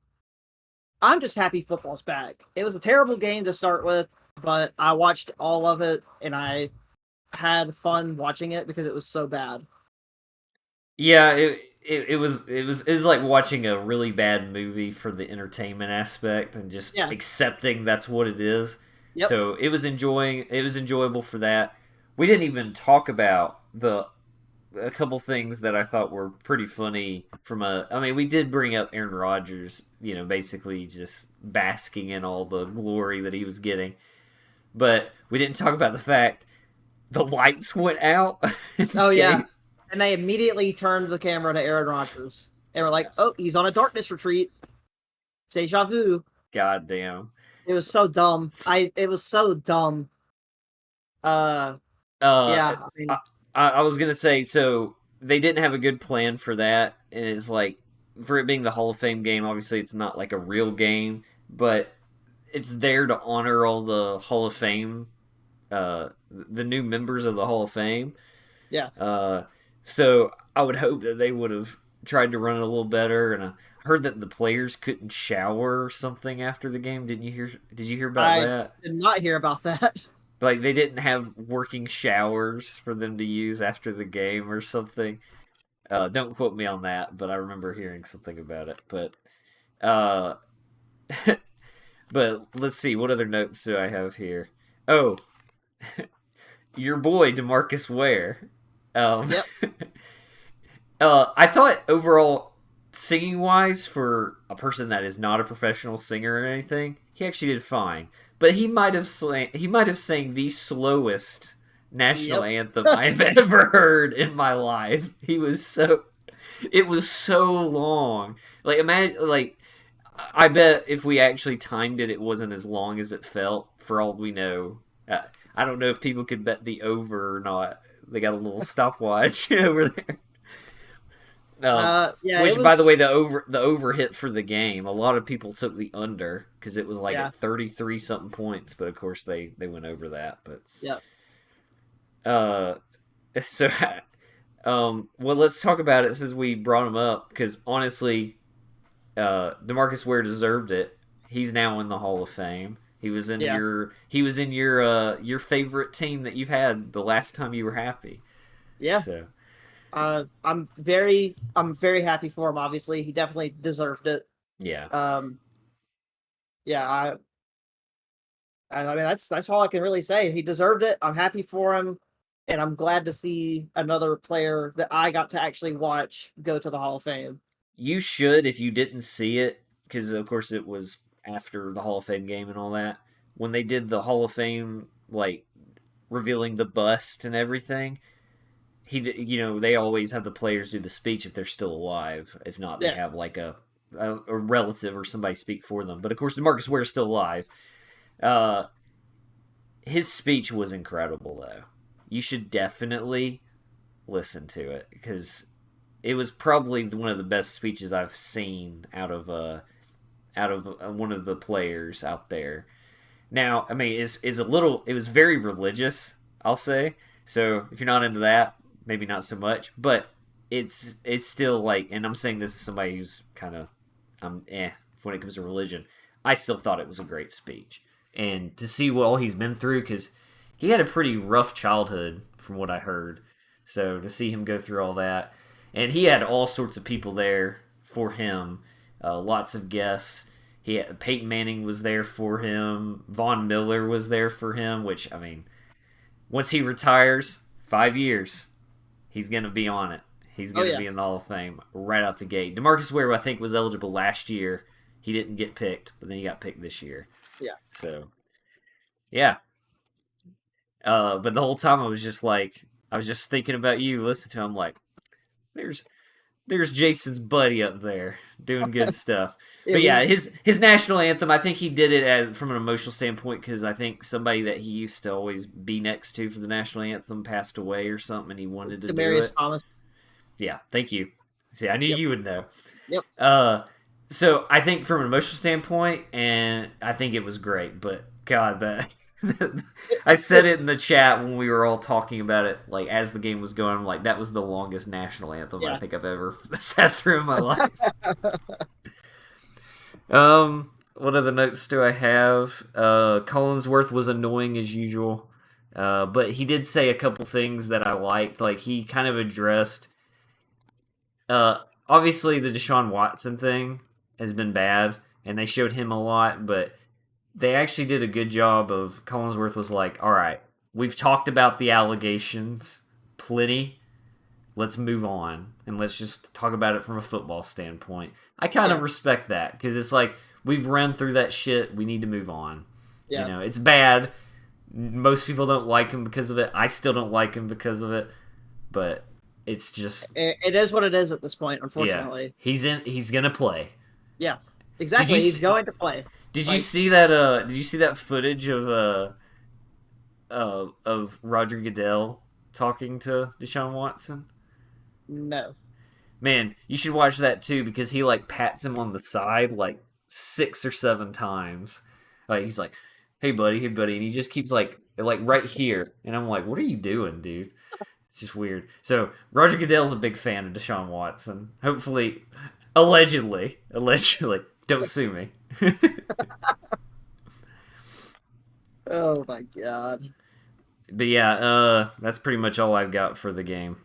I'm just happy football's back. It was a terrible game to start with, but I watched all of it and I had fun watching it because it was so bad. Yeah, it was like watching a really bad movie for the entertainment aspect and just Yeah. accepting that's what it is. Yep. So it was enjoyable for that. We didn't even talk about the a couple things that I thought were pretty funny from a I mean, we did bring up Aaron Rodgers, basically just basking in all the glory that he was getting. But we didn't talk about the fact the lights went out in the Oh yeah. game. And they immediately turned the camera to Aaron Rodgers. They were like, "Oh, he's on a darkness retreat. Deja vu." God damn. It was so dumb. It was so dumb. Uh, Uh, yeah. I I, mean, I was gonna say so they didn't have a good plan for that, and it's like for it being the Hall of Fame game. Obviously, it's not like a real game, but it's there to honor all the Hall of Fame, the new members of the Hall of Fame. yeah. Uh, so I would hope that they would have tried to run it a little better. And I heard that the players couldn't shower or something after the game. Didn't you hear? Did you hear about I that? did not hear about that. Like they didn't have working showers for them to use after the game or something. Don't quote me on that, but I remember hearing something about it. Uh, but let's see, what other notes do I have here? Oh, your boy Demarcus Ware. Um, Yep. I thought overall, singing wise, for a person that is not a professional singer or anything, he actually did fine. But he might have sang the slowest national Yep. anthem I have ever heard in my life. It was so long. Like imagine, like I bet if we actually timed it, it wasn't as long as it felt. For all we know, I don't know if people could bet the over or not. They got a little stopwatch over there. Yeah. It Which, by the way, was. the over hit for the game. A lot of people took the under because it was like Yeah. at 33 something points, but of course they went over that. But Yep. uh, so well, let's talk about it since we brought him up because honestly, Demarcus Ware deserved it. He's now in the Hall of Fame. Yeah. He was in your favorite team that you've had the last time you were happy. Yeah. So I'm very happy for him. Obviously, he definitely deserved it. yeah. Um, yeah, I mean that's all I can really say. He deserved it. I'm happy for him, and I'm glad to see another player that I got to actually watch go to the Hall of Fame. You should if you didn't see it, because of course it was after the Hall of Fame game and all that. When they did the Hall of Fame, like revealing the bust and everything, they always have the players do the speech if they're still alive. If not, they Yeah. have like a relative or somebody speak for them. But of course, DeMarcus Ware's still alive. Uh, his speech was incredible, though. You should definitely listen to it because it was probably one of the best speeches I've seen out of one of the players out there. Now, I mean, it was very religious, I'll say. So if you're not into that, maybe not so much. But it's still like, and I'm saying this as somebody who's kind of when it comes to religion. I still thought it was a great speech, and to see what all he's been through, because he had a pretty rough childhood from what I heard. So to see him go through all that, and he had all sorts of people there for him, lots of guests. Peyton Manning was there for him. Von Miller was there for him. Which I mean, once he retires, 5 years, he's gonna be on it. He's Oh gonna yeah. be in the Hall of Fame right out the gate. DeMarcus Ware, I think, was eligible last year. He didn't get picked, but then he got picked this year. Yeah. So yeah. But the whole time I was just thinking about you. Listen to him, like, there's there's Jason's buddy up there doing good stuff. Yeah. But yeah, We his national anthem, I think he did it from an emotional standpoint because I think somebody that he used to always be next to for the national anthem passed away or something, and he wanted to do Demarius it. Thomas. Yeah, thank you. See, I knew Yep. you would know. Yep. Uh, so I think from an emotional standpoint, and I think it was great. But God, that I said it in the chat when we were all talking about it, like as the game was going. I'm like, that was the longest national anthem I Yeah. think I've ever sat through in my life. What other notes do I have? Collinsworth was annoying as usual, but he did say a couple things that I liked. Like he kind of addressed obviously the Deshaun Watson thing has been bad, and they showed him a lot, but they actually did a good job of. Collinsworth was like, "All right, we've talked about the allegations plenty. Let's move on and let's just talk about it from a football standpoint." I kind of Yeah. respect that because it's like we've run through that shit. We need to move on. Yeah. It's bad. Most people don't like him because of it. I still don't like him because of it, but it's just It is what it is at this point, yeah, unfortunately. he's gonna play. Yeah. Did you Exactly. He's going to play. did you Like, see that did you see that footage of Roger Goodell talking to Deshaun Watson? no. Man, you should watch that too because he like pats him on the side like 6 or 7 times. Like he's like, hey buddy," and he just keeps like right here, and I'm like, "What are you doing, dude?" It's just weird. So Roger Goodell's a big fan of Deshaun Watson. Hopefully, allegedly, don't sue me. Oh my god. But yeah, that's pretty much all I've got for the game.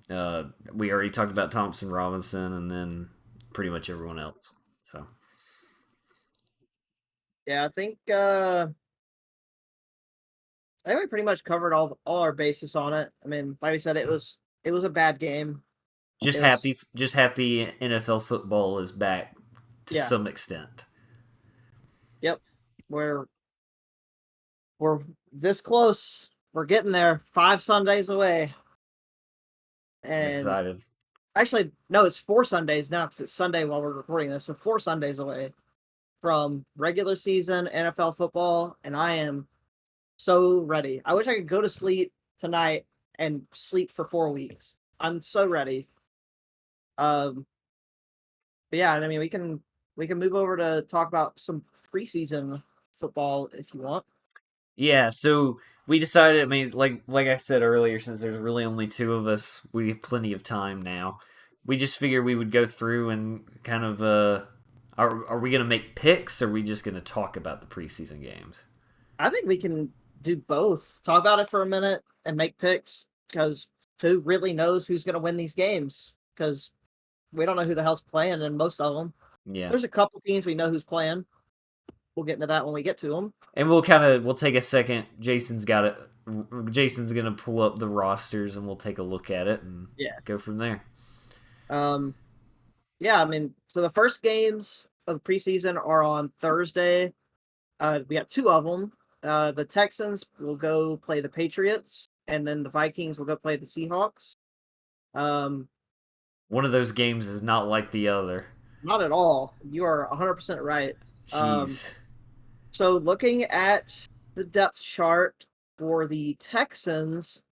We already talked about Thompson Robinson, and then pretty much everyone else. So Yeah, I think we pretty much covered all our bases on it. I mean, like I said, it was a bad game. It was just happy NFL football is back to yeah. some extent. Yep. We're we're this close. We're getting there. 5 Sundays away. I'm And excited. actually, no, it's 4 Sundays now because it's Sunday while we're recording this. So 4 Sundays away from regular season NFL football, and I am so ready. I wish I could go to sleep tonight and sleep for 4 weeks. I'm so ready. Um, but yeah, I mean, we can move over to talk about some preseason football if you want. Yeah, so we decided. I mean, like I said earlier, since there's really only two of us, we have plenty of time now. We just figured we would go through and kind of are we gonna make picks, or are we just gonna talk about the preseason games? I think we can do both. Talk about it for a minute and make picks because who really knows who's going to win these games? Because we don't know who the hell's playing in most of them. Yeah. There's a couple teams we know who's playing. we'll get into that when we get to them. And we'll take a second. Jason's got it. Jason's gonna pull up the rosters, and we'll take a look at it and Yeah. go from there. Yeah, I mean, so the first games of the preseason are on Thursday. We got two of them. The Texans will go play the Patriots, and then the Vikings will go play the Seahawks. One of those games is not like the other. Not at all. You are 100% right. Jeez. So looking at the depth chart for the Texans,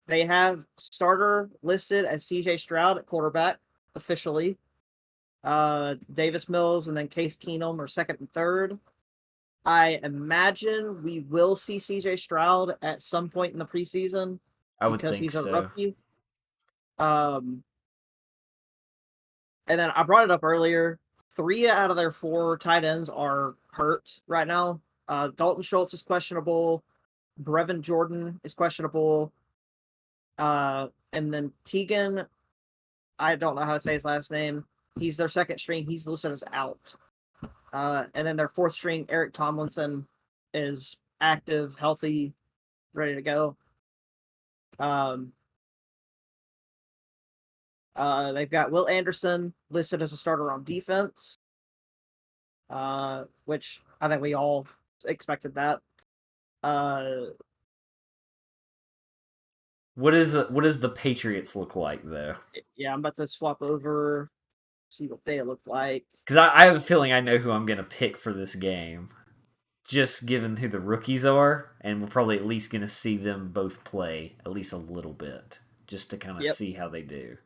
they have starter listed as CJ Stroud at quarterback officially. Davis Mills and then Case Keenum are second and third. I imagine we will see CJ Stroud at some point in the preseason I would because think he's a so. rookie. And then I brought it up earlier. 3 out of their 4 tight ends are hurt right now. Dalton Schultz is questionable. Brevin Jordan is questionable. And then Tegan, I don't know how to say his last name. He's their second string. He's listed as out. And then their fourth string, Eric Tomlinson, is active, healthy, ready to go. They've got Will Anderson listed as a starter on defense, which I think we all expected that. What does the Patriots look like though? Yeah, I'm about to swap over, see what they look like. Because I have a feeling I know who I'm gonna pick for this game, just given who the rookies are, and we're probably at least gonna see them both play at least a little bit, just to kind of Yep. see how they do.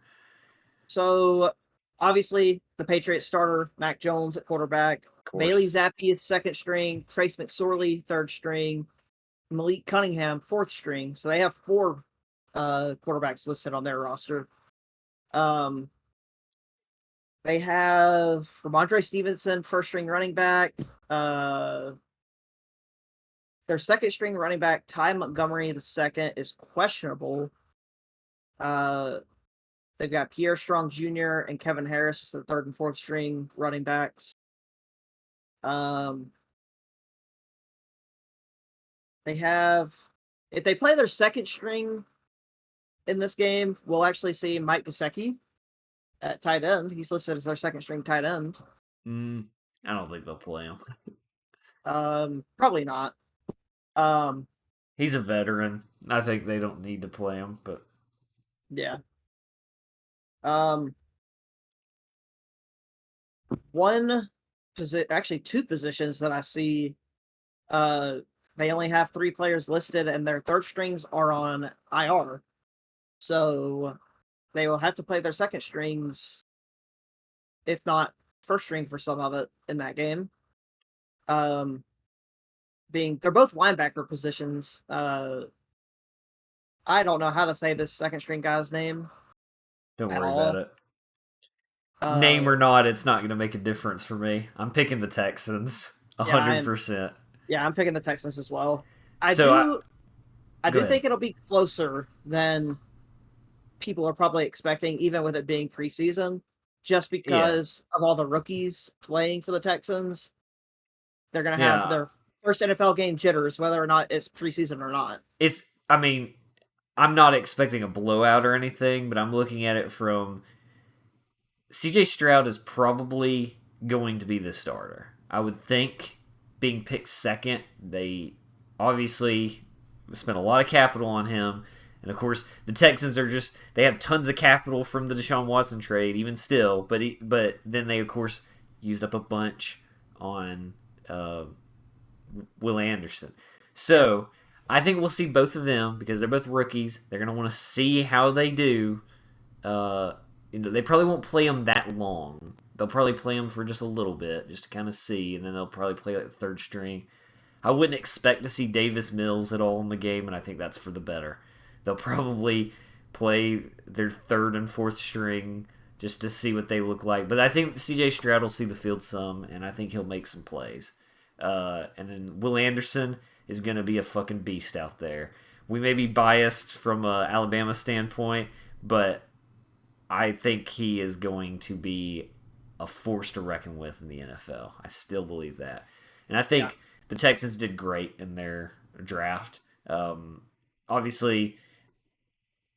So obviously the Patriots starter, Mac Jones at quarterback. Bailey Zappi is second string. Trace McSorley, third string. Malik Cunningham, fourth string. So they have 4 quarterbacks listed on their roster. They have Ramondre Stevenson, first string running back. Their second string running back, Ty Montgomery, the second, is questionable. They've got Pierre Strong Jr. and Kevin Harris, the third and fourth string running backs. They have, if they play their second string in this game, we'll actually see Mike Gesicki at tight end. He's listed as their second string tight end. I don't think they'll play him. Probably not. He's a veteran. I think they don't need to play him, but yeah. Actually 2 positions that I see. They only have 3 players listed, and their third strings are on IR. So they will have to play their second strings, if not first string for some of it in that game. They're both linebacker positions. I don't know how to say this second string guy's name. don't at worry all. about it. Name or not, it's not going to make a difference for me. I'm picking the Texans 100%. Yeah, I'm picking the Texans as well. I Go do ahead. think it'll be closer than people are probably expecting, even with it being preseason, just because of all the rookies playing for the Texans. They're going to have their first NFL game jitters, whether or not it's preseason or not. I'm not expecting a blowout or anything, but I'm looking at it from CJ Stroud is probably going to be the starter. I would think, being picked second, they obviously spent a lot of capital on him. And of course, the Texans they have tons of capital from the Deshaun Watson trade, even still. But then they, of course, used up a bunch on Will Anderson. So I think we'll see both of them because they're both rookies. They're going to want to see how they do. They probably won't play them that long. They'll probably play them for just a little bit, just to kind of see, and then they'll probably play like the third string. I wouldn't expect to see Davis Mills at all in the game, and I think that's for the better. They'll probably play their third and fourth string just to see what they look like. But I think CJ Stroud will see the field some, and I think he'll make some plays. And then Will Anderson is going to be a fucking beast out there. We may be biased from an Alabama standpoint, but I think he is going to be a force to reckon with in the NFL. I still believe that. And I Yeah, think the Texans did great in their draft. Obviously,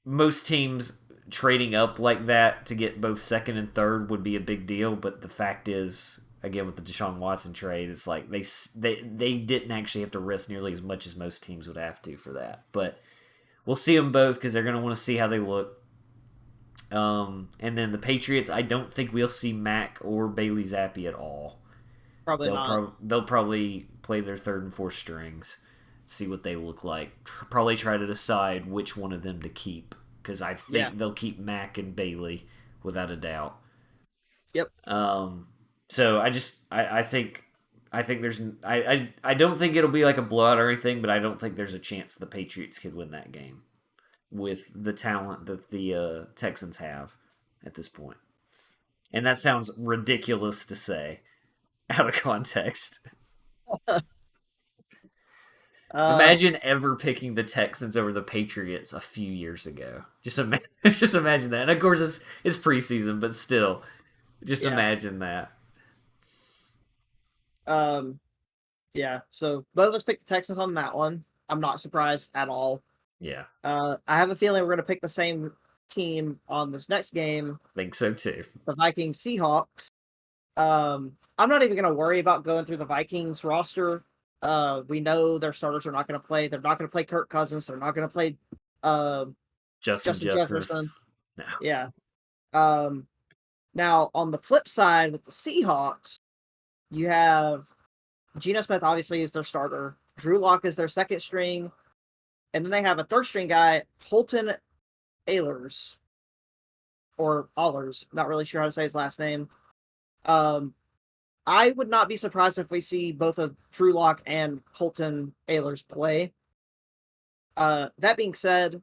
most teams trading up like that to get both second and third would be a big deal. But the fact is, again, with the Deshaun Watson trade, it's like they didn't actually have to risk nearly as much as most teams would have to for that. But we'll see them both because they're going to want to see how they look. And then the Patriots, I don't think we'll see Mac or Bailey Zappi at all. probably not. They'll probably play their third and fourth strings, see what they look like. Probably try to decide which one of them to keep because I Yeah. think they'll keep Mac and Bailey without a doubt. Yep. So I think there's I don't think it'll be like a blowout or anything, but I don't think there's a chance the Patriots could win that game with the talent that the Texans have at this point. And that sounds ridiculous to say out of context. Uh, Imagine ever picking the Texans over the Patriots a few years ago. Just imagine that. And of course, it's preseason, but still, just yeah. imagine that. Um, yeah. So both of us picked the Texans on that one. I'm not surprised at all. Yeah, I have a feeling we're going to pick the same team on this next game, think so too. the Vikings Seahawks. I'm not even going to worry about going through the Vikings roster. We know their starters are not going to play. They're not going to play Kirk Cousins. They're not going to play uh, Justin Justin Jefferson. Jeffers. No. Yeah. Um, Now on the flip side with the Seahawks, you have Geno Smith obviously is their starter. Drew Lock is their second string, and then they have a third string guy, Holton Ahlers or Allers. Not really sure how to say his last name. I would not be surprised if we see both of Drew Lock and Holton Ahlers play. That being said,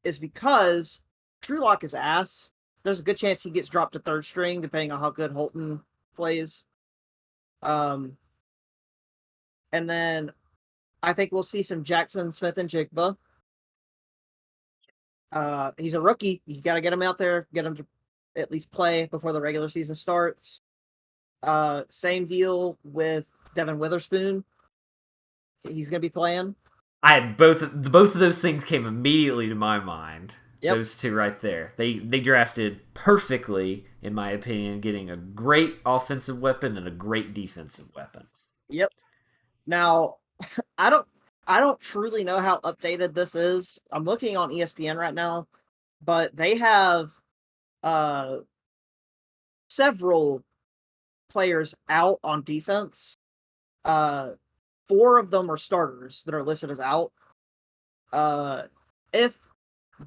is because Drew Lock is ass. There's a good chance he gets dropped to third string, depending on how good Holton plays. And then I think we'll see some Jackson Smith-Njigba. He's a rookie. You got to get him out there, get him to at least play before the regular season starts. Same deal with Devin Witherspoon. He's going to be playing. I had both of those things came immediately to my mind. Yep. Those two right there. They drafted perfectly, in my opinion, getting a great offensive weapon and a great defensive weapon. Yep. Now, I don't truly know how updated this is. I'm looking on ESPN right now, but they have several players out on defense. 4 of them are starters that are listed as out. If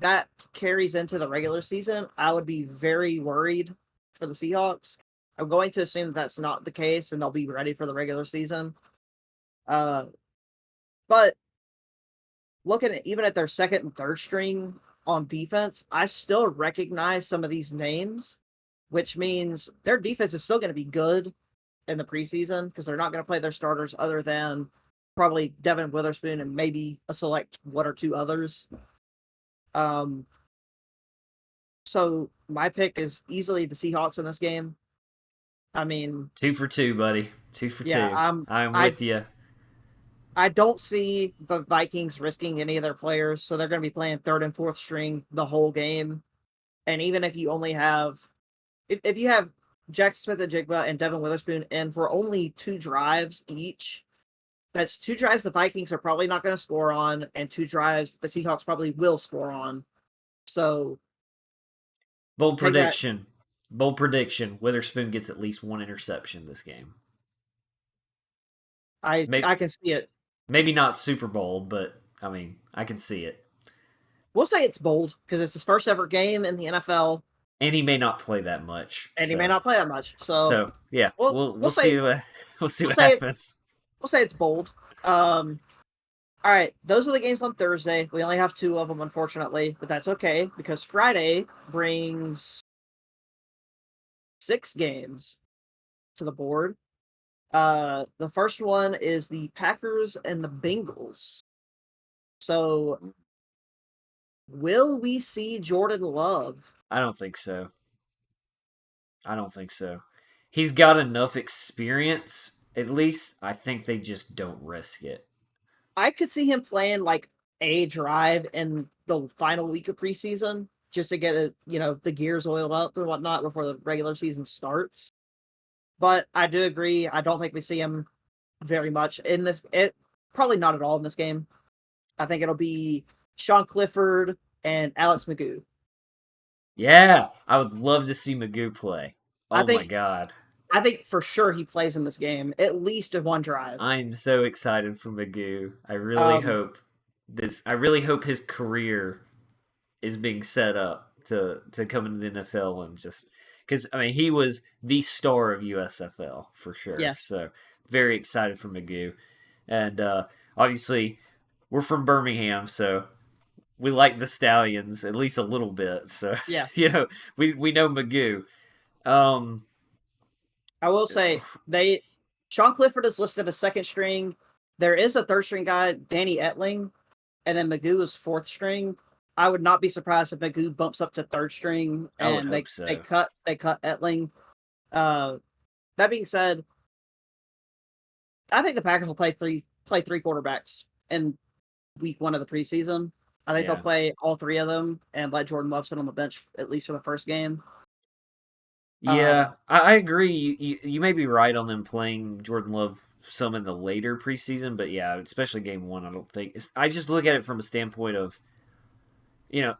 that carries into the regular season, I would be very worried for the Seahawks. I'm going to assume that's not the case and they'll be ready for the regular season. But looking at even at their second and third string on defense, I still recognize some of these names, which means their defense is still going to be good in the preseason because they're not going to play their starters other than probably Devin Witherspoon and maybe a select 1 or 2 others. So my pick is easily the Seahawks in this game. I mean, 2 for 2, buddy. 2 for yeah, 2. I'm I with you. I don't see the Vikings risking any of their players, so they're going to be playing third and fourth string the whole game. And even if you only have, if you have Jackson Smith-Njigba and Devin Witherspoon in for only 2 drives each, that's 2 drives the Vikings are probably not going to score on, and 2 drives the Seahawks probably will score on. So Bold take that. prediction. Bold prediction. Witherspoon gets at least 1 interception this game. I can see it. Maybe not Super Bowl, but I mean, I can see it. We'll say it's bold because it's his first ever game in the NFL, And he may not play that much. and he may not play that much. So yeah, we'll say see what we'll see we'll what say happens. we'll say it's bold. All right, those are the games on Thursday. We only have 2 of them, unfortunately, but that's okay because Friday brings 6 games to the board. The first one is the Packers and the Bengals. So, will we see Jordan Love? I don't think so. I don't think so. He's got enough experience At least I think they just don't risk it. I could see him playing like a drive in the final week of preseason just to get the gears oiled up and whatnot before the regular season starts. But I do agree. I don't think we see him very much in this. It probably not at all in this game. I think it'll be Sean Clifford and Alex Magoo. Yeah, I would love to see Magoo play. I Oh my think god. I think for sure he plays in this game at least in one drive. I'm so excited for Magoo. Um, I really hope his career is being set up to come into the NFL and just because I mean he was the star of USFL for sure. yes, So very excited for Magoo, and obviously we're from Birmingham, so we like the Stallions at least a little bit. So yeah. we know Magoo. Um, I will say Sean Clifford is listed as second string. There is a third string guy, Danny Etling, and then Magoo is fourth string. I would not be surprised if Magoo bumps up to third string I would and hope they so. cut Etling. Uh, that being said, I think the Packers will play three quarterbacks in week one of the preseason. I think they'll Yeah. play all three of them and let Jordan Love sit on the bench at least for the first game. Yeah, I agree. You may be right on them playing Jordan Love some in the later preseason, but yeah, especially game one, I don't think. I just look at it from a standpoint of,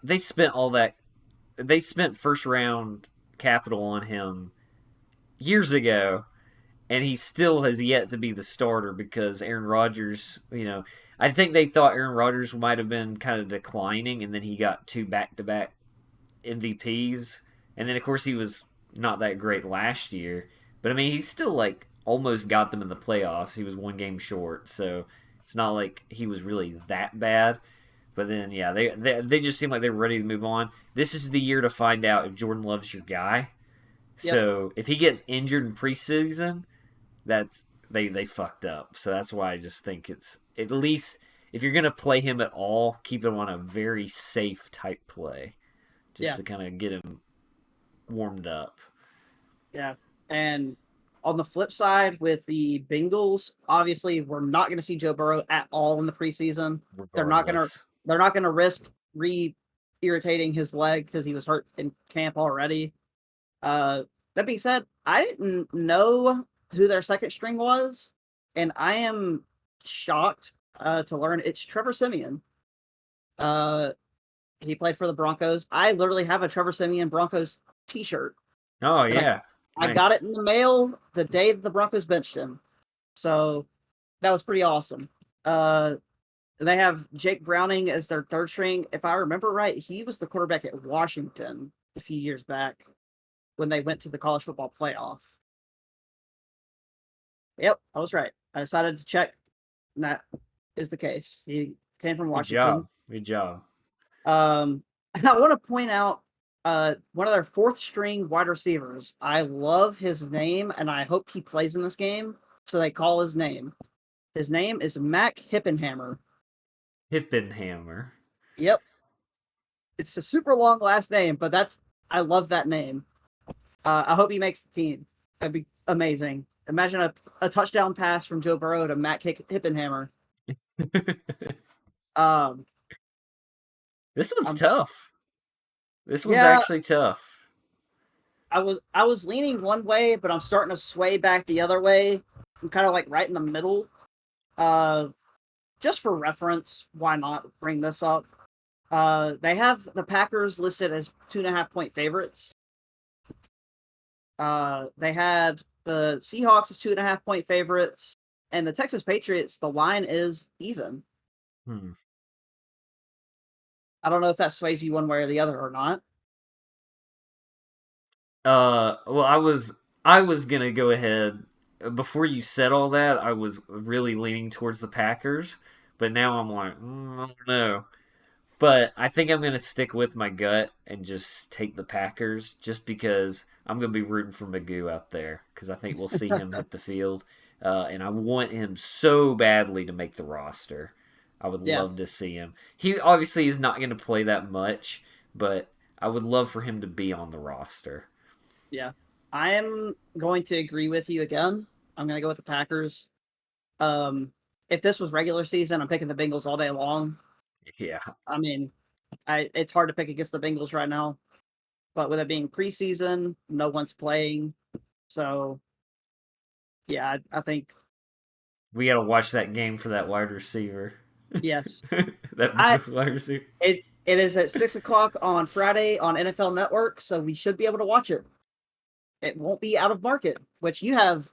they spent all that, they spent first round capital on him years ago, and he still has yet to be the starter because Aaron Rodgers, I think they thought Aaron Rodgers might have been kind of declining, and then he got two back to back MVPs, and then of course he was not that great last year. But I mean, he still like almost got them in the playoffs. He was one game short, so it's not like he was really that bad. But then, yeah, they just seem like they were ready to move on. This is the year to find out if Jordan Love's your guy. Yep. So if he gets injured in preseason, that's they fucked up. So that's why I just think it's at least if you're gonna play him at all, keep him on a very safe type play, just Yeah. to kind of get him warmed up. Yeah. And on the flip side, with the Bengals, obviously we're not going to see Joe Burrow at all in the preseason. They're not going to Regardless, they're not going to risk re irritating his leg because he was hurt in camp already. Uh, that being said, I didn't know who their second string was, and I am shocked to learn it's Trevor Simeon. Uh, he played for the Broncos. I literally have a Trevor Simeon Broncos T-shirt oh that yeah, I got nice. it in the mail the day the Broncos benched him. So that was pretty awesome. Uh, they have Jake Browning as their third string. If I remember right, he was the quarterback at Washington a few years back when they went to the college football playoff. Yep, I was right. I decided to check, and that is the case. He came from Good Washington. job, good job. And I want to point out one of their fourth string wide receivers. I love his name, and I hope he plays in this game. So they call his name. His name is Mac Hippenhammer. Hippenhammer. Yep, it's a super long last name, but I love that name. I hope he makes the team. That'd be amazing. Imagine a touchdown pass from Joe Burrow to Mac Hippenhammer. Um, This one's I'm tough. This one's yeah, actually tough. I was leaning one way, but I'm starting to sway back the other way. I'm kind of like right in the middle. Uh, just for reference, why not bring this up? They have the Packers listed as 2.5 point favorites. They had the Seahawks as 2.5 point favorites, and the Texas Patriots. The line is even. Hmm. I don't know if that sways you one way or the other or not. Well, I was gonna go ahead before you said all that. I was really leaning towards the Packers, but now I'm like, I don't know. But I think I'm gonna stick with my gut and just take the Packers, just because I'm gonna be rooting for Magoo out there because I think we'll see him hit the field, and I want him so badly to make the roster. I would Yeah, love to see him. He obviously is not gonna play that much, but I would love for him to be on the roster. yeah. I am going to agree with you again. I'm gonna go with the Packers. If this was regular season, I'm picking the Bengals all day long. Yeah. I mean, it's hard to pick against the Bengals right now, but with it being preseason, no one's playing, so yeah, I think We got to watch that game for that wide receiver. yes. That I Bengals wide receiver. it is at 6 o'clock on Friday on NFL Network, so we should be able to watch it. It won't be out of market, which you have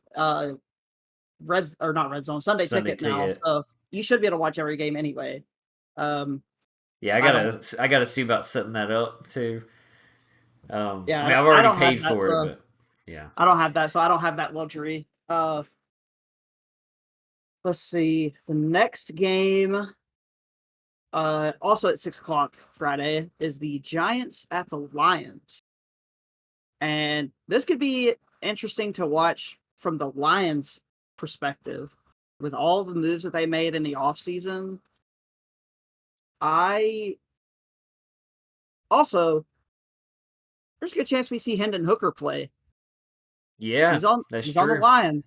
red or not red zone Sunday Sunday ticket now, ticket. so you should be able to watch every game anyway. Um, Yeah, I don't. I gotta see about setting that up too. I mean, Yeah, I've I already don't have paid that, for it, so but yeah. I don't have that, so I don't have that luxury. Let's see. The next game, also at 6 o'clock Friday, is the Giants at the Lions. And this could be interesting to watch from the Lions' perspective with all the moves that they made in the offseason. I also, there's a good chance we see Hendon Hooker play. Yeah, that's He's on the true. Lions.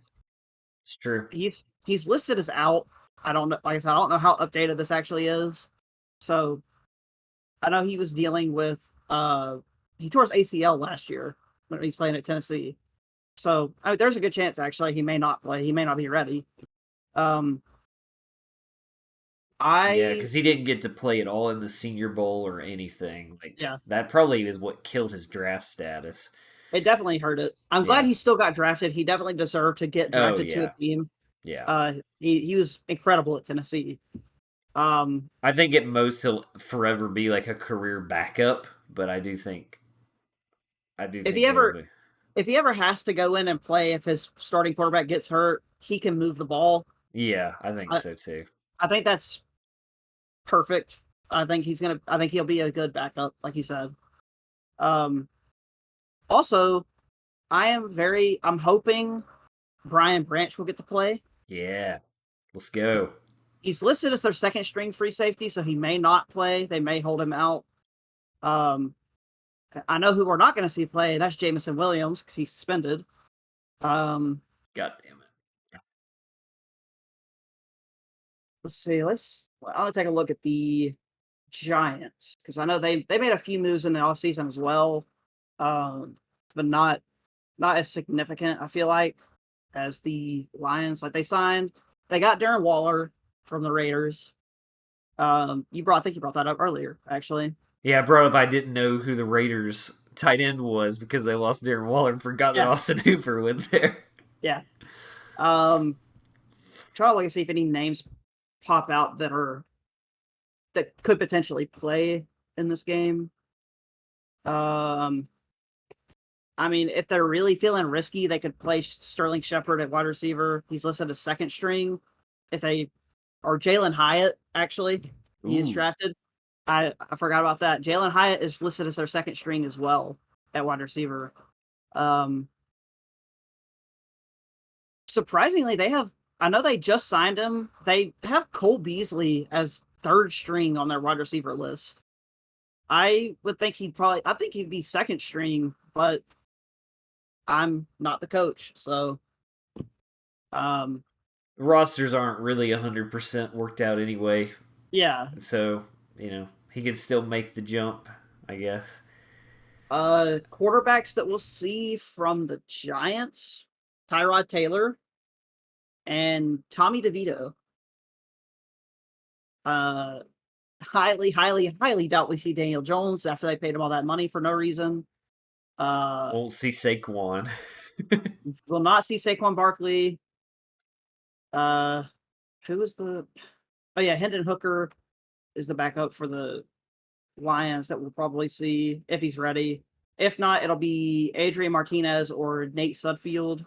It's true. He's listed as out. I don't know. Like I said, I don't know how updated this actually is. So I know he was dealing with he tore his ACL last year when he's playing at Tennessee. So I mean, there's a good chance actually he may not play. He may not be ready. Um, Yeah, I because he didn't get to play at all in the Senior Bowl or anything. Like yeah, that probably is what killed his draft status. it definitely hurt it. I'm glad Yeah. he still got drafted. He definitely deserved to get Oh drafted to a yeah. team. Yeah. He was incredible at Tennessee. Um, I think at most he'll forever be like a career backup, but I do if think he he'll ever be. if he ever has to go in and play, if his starting quarterback gets hurt, he can move the ball. Yeah, I think I, so too. I think that's perfect. I think he'll be a good backup, like he said. Um, also, I'm hoping Brian Branch will get to play. Yeah. Let's go. He's listed as their second string free safety, so he may not play. They may hold him out. Um, I know who we're not going to see play. That's Jamison Williams because he's suspended. Um, God damn it. let's see. I'm gonna take a look at the Giants because I know they made a few moves in the offseason as well, but not as significant. I feel like as the Lions. Like they got Darren Waller from the Raiders. I think you brought that up earlier, actually. Yeah, I brought up I didn't know who the Raiders tight end was because they lost Darren Waller and forgot that Yeah, Austin Hooper went there. yeah. Um, try to look and see if any names pop out that could potentially play in this game. Um, I mean, if they're really feeling risky, they could play Sterling Shepard at wide receiver. He's listed as second string. If they or Jalen Hyatt, actually, he's Ooh. drafted. I forgot about that. Jalen Hyatt is listed as their second string as well at wide receiver. Um, surprisingly, I know they just signed him. They have Cole Beasley as third string on their wide receiver list. I would think I think he'd be second string, but I'm not the coach, so um, Rosters aren't really 100% worked out anyway, yeah. so, he can still make the jump, I guess. Quarterbacks that we'll see from the Giants: Tyrod Taylor and Tommy DeVito. Uh, highly doubt we see Daniel Jones after they paid him all that money for no reason. Uh, Won't see Saquon. will not see Saquon Barkley. Uh, who is the? Oh yeah, Hendon Hooker is the backup for the Lions that we'll probably see if he's ready. If not, it'll be Adrian Martinez or Nate Sudfeld.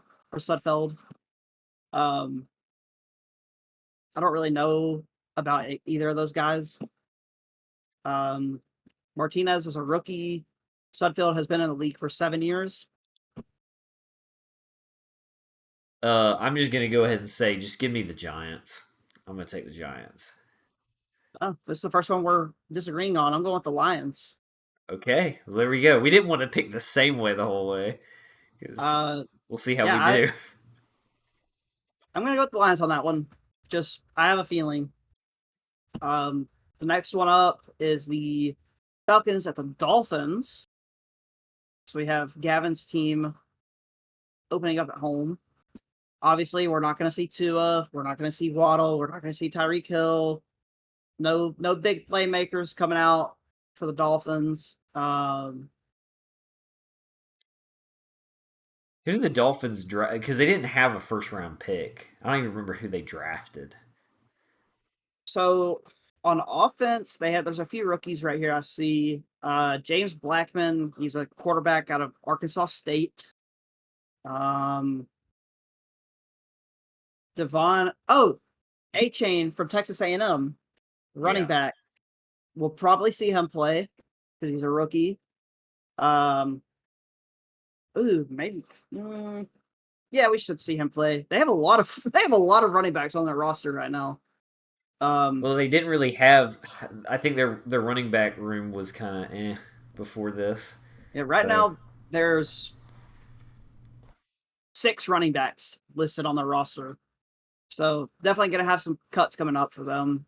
Um, I don't really know about either of those guys. Um, Martinez is a rookie. Sudfeld has been in the league for 7 years. I'm just going to go ahead and say, just give me the Giants. I'm going to take the Giants. Oh, this is the first one we're disagreeing on. I'm going with the Lions. Okay, well, there we go. We didn't want to pick the same way the whole way, because Uh, we'll see how yeah, we do. I'm gonna go with the Lions on that one. Just I have a feeling. The next one up is the Falcons at the Dolphins. So we have Gavin's team opening up at home. Obviously, we're not going to see Tua. We're not going to see Waddle. We're not going to see Tyreek Hill. No big playmakers coming out for the Dolphins. Who did the Dolphins draft? Because they didn't have a first round pick. I don't even remember who they drafted. So on offense, there's a few rookies right here. I see James Blackman. He's a quarterback out of Arkansas State. Devon. Oh, A-Chain from Texas A&M, running back. We'll probably see him play because he's a rookie. Maybe. Yeah, we should see him play. They have a lot of running backs on their roster right now. Well, they didn't really have. I think their running back room was kind of before this. Yeah, right now there's 6 running backs listed on their roster, so definitely gonna have some cuts coming up for them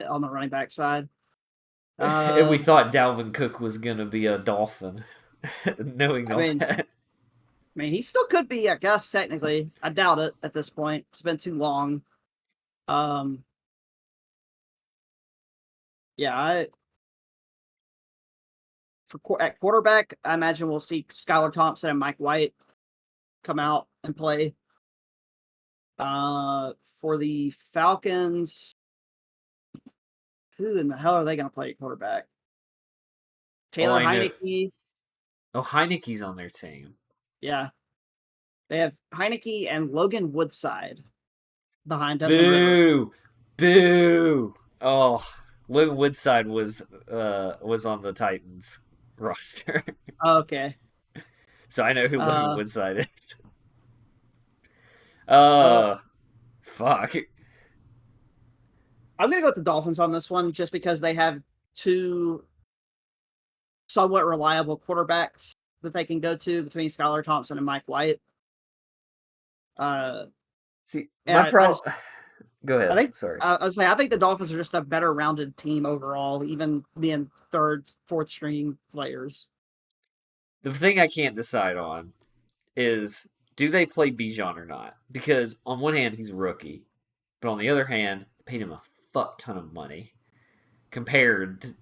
on the running back side. And we thought Dalvin Cook was gonna be a Dolphin, knowing all that. I mean, he still could be, I guess, technically. I doubt it at this point. It's been too long. Yeah, at quarterback, I imagine we'll see Skylar Thompson and Mike White come out and play. For the Falcons, who in the hell are they going to play at quarterback? Taylor Heineke. Oh, Heineke's on their team. Yeah. They have Heineke and Logan Woodside behind Desmond Ridder. Boo! Oh, Logan Woodside was on the Titans roster. Okay. So I know who Logan Woodside is. Fuck. I'm gonna go with the Dolphins on this one just because they have 2 somewhat reliable quarterbacks that they can go to between Skylar Thompson and Mike White. See, my problem. Go ahead. I think the Dolphins are just a better rounded team overall, even being 3rd, 4th string players. The thing I can't decide on is, do they play Bijan or not? Because on one hand, he's a rookie, but on the other hand, paid him a fuck ton of money compared, to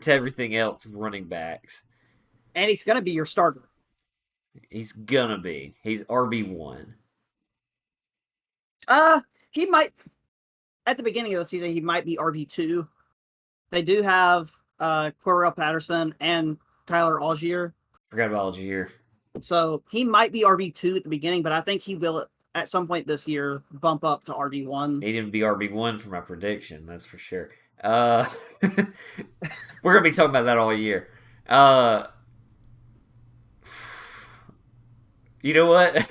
everything else of running backs. And he's going to be your starter. He's gonna be. He's RB1. He might, at the beginning of the season, he might be RB2. They do have Cordarrelle Patterson and Tyler Algier. Forgot about Algier. So he might be RB2 at the beginning, but I think he will, at some point this year, bump up to RB1. He didn't be RB1 for my prediction, that's for sure. We're gonna be talking about that all year. You know what?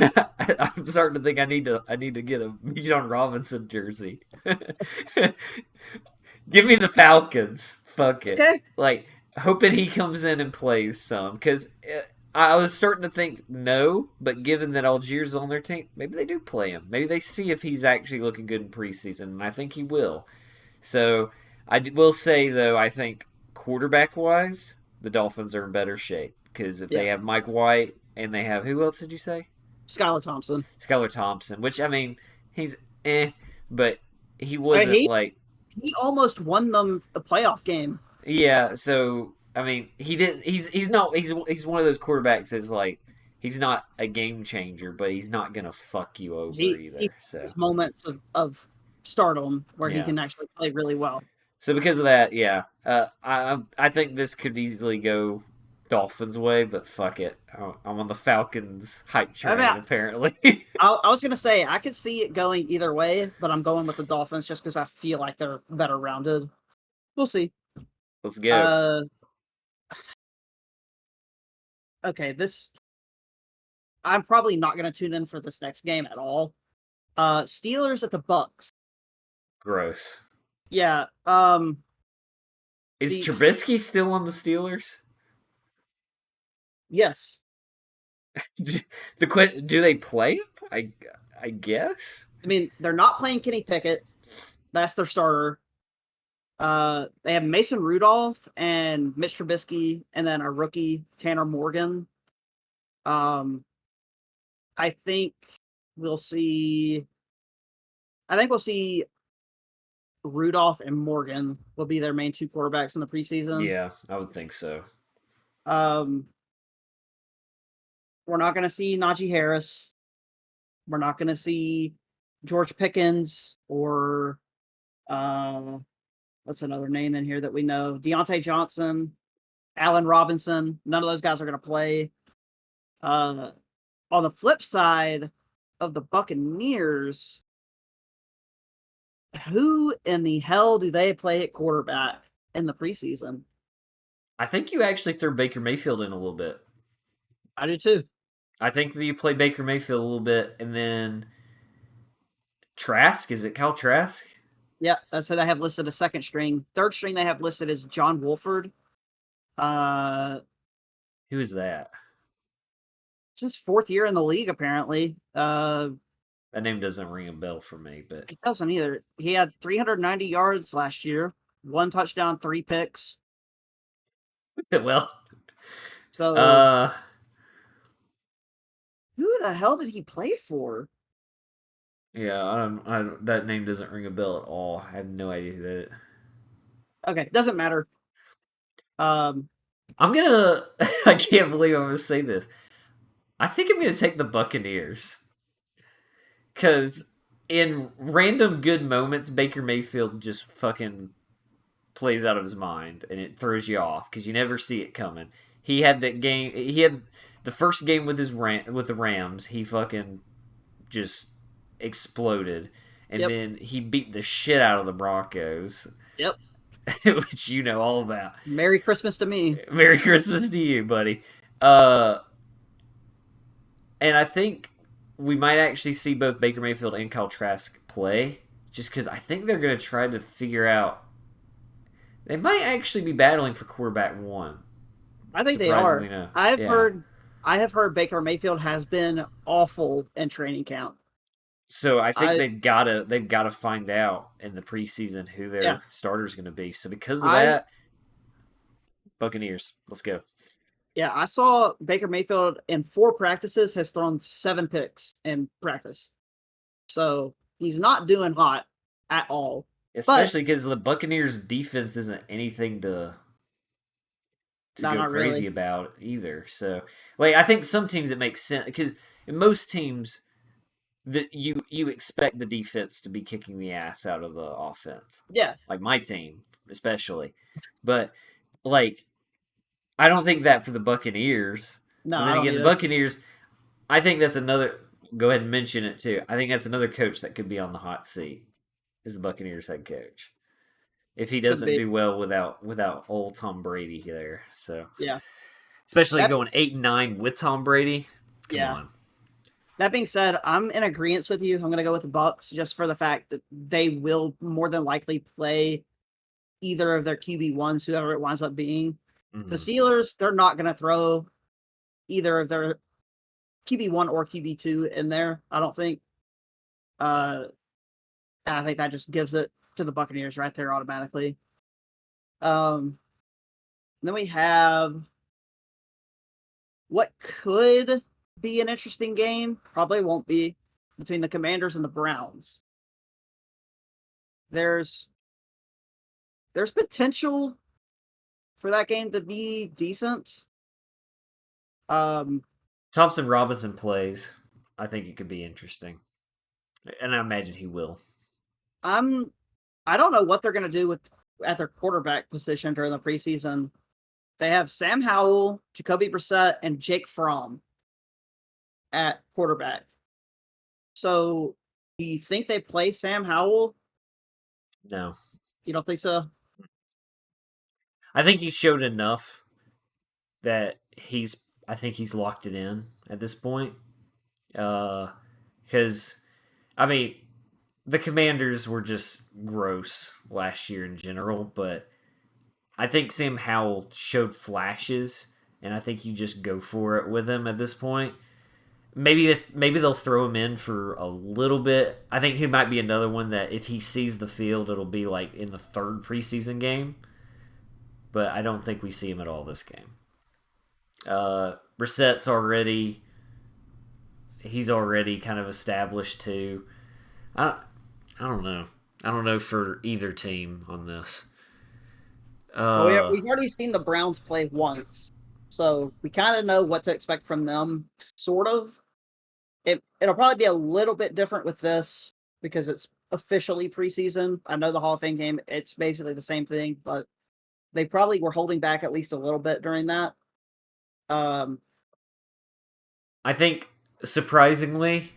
I'm starting to think I need to get a Bijan Robinson jersey. Give me the Falcons. Fuck it. Okay. Like, hoping he comes in and plays some, because I was starting to think no, but given that Algier's on their team, maybe they do play him. Maybe they see if he's actually looking good in preseason, and I think he will. So I will say, though, I think quarterback-wise, the Dolphins are in better shape, because if they have Mike White and they have, who else did you say? Skylar Thompson. Skylar Thompson, which, he's but he wasn't he almost won them a playoff game. Yeah, so he didn't. He's not. He's one of those quarterbacks that's like, he's not a game changer, but he's not gonna fuck you over either. So it's moments of stardom where he can actually play really well. So because of that, I think this could easily go Dolphins' way, but fuck it, I'm on the Falcons hype train. Apparently, I was gonna say I could see it going either way, but I'm going with the Dolphins just because I feel like they're better rounded. We'll see. Let's go. Okay, I'm probably not going to tune in for this next game at all. Steelers at the Bucks. Gross. Yeah. Is Trubisky still on the Steelers? Yes. Do they play him? I guess. I mean, they're not playing Kenny Pickett. That's their starter. They have Mason Rudolph and Mitch Trubisky, and then a rookie, Tanner Morgan. I think we'll see. I think we'll see Rudolph and Morgan will be their main two quarterbacks in the preseason. Yeah, I would think so. We're not going to see Najee Harris. We're not going to see George Pickens or what's another name in here that we know? Deontay Johnson, Allen Robinson. None of those guys are going to play. On the flip side of the Buccaneers, who in the hell do they play at quarterback in the preseason? I think you actually threw Baker Mayfield in a little bit. I do too. I think that you play Baker Mayfield a little bit, and then Trask. Is it Kyle Trask? Yeah, that's what I have listed as second string. Third string they have listed as John Wolford. Who is that? It's his fourth year in the league, apparently. That name doesn't ring a bell for me, but It doesn't either. He had 390 yards last year, 1 touchdown, 3 picks. well, So who the hell did he play for? yeah, I don't. That name doesn't ring a bell at all. I have no idea who that. Okay, doesn't matter. I'm gonna. I can't believe I'm gonna say this. I think I'm gonna take the Buccaneers because in random good moments, Baker Mayfield just fucking plays out of his mind, and it throws you off because you never see it coming. He had that game. He had the first game with with the Rams. He fucking just exploded, and then he beat the shit out of the Broncos. Yep. Which you know all about. Merry Christmas to me. Merry Christmas to you, buddy. And I think we might actually see both Baker Mayfield and Kyle Trask play, just because I think they're going to try to figure out. They might actually be battling for quarterback one. I think they are. Enough. I have heard Baker Mayfield has been awful in training camp. So I think they've got to find out in the preseason who their starter's going to be. So because of that, Buccaneers, let's go. Yeah, I saw Baker Mayfield in 4 practices has thrown 7 picks in practice. So he's not doing hot at all. Especially because the Buccaneers defense isn't anything to go crazy about either. So, like, I think some teams it makes sense because in most teams that you expect the defense to be kicking the ass out of the offense. Yeah, like my team especially, but like I don't think that for the Buccaneers. No, and then again, the Buccaneers. I think that's another. Go ahead and mention it too. I think that's another coach that could be on the hot seat. Is the Buccaneers head coach? If he doesn't do well without old Tom Brady there, so yeah, especially going 8-9 with Tom Brady. Come on. That being said, I'm in agreement with you. I'm going to go with the Bucks just for the fact that they will more than likely play either of their QB1s, whoever it winds up being. Mm-hmm. The Steelers, they're not going to throw either of their QB1 or QB2 in there, I don't think. And I think that just gives it to the Buccaneers right there automatically. Then we have what could be an interesting game, probably won't be, between the Commanders and the Browns. There's potential for that game to be decent. Thompson Robinson plays. I think it could be interesting. And I imagine he will. I don't know what they're going to do at their quarterback position during the preseason. They have Sam Howell, Jacoby Brissett, and Jake Fromm at quarterback. So, do you think they play Sam Howell? No. You don't think so? I think he showed enough that I think he's locked it in at this point. Because, I mean, the Commanders were just gross last year in general, but I think Sam Howell showed flashes, and I think you just go for it with him at this point. maybe they'll throw him in for a little bit. I think he might be another one that if he sees the field, it'll be like in the third preseason game. But I don't think we see him at all this game. Brissett's already he's already kind of established too. I I don't know. I don't know for either team on this. Well, Uh, we've already seen the Browns play once, so we kind of know what to expect from them. Sort of. It'll probably be a little bit different with this because it's officially preseason. I know the Hall of Fame game; it's basically the same thing, but they probably were holding back at least a little bit during that. Um, I think surprisingly,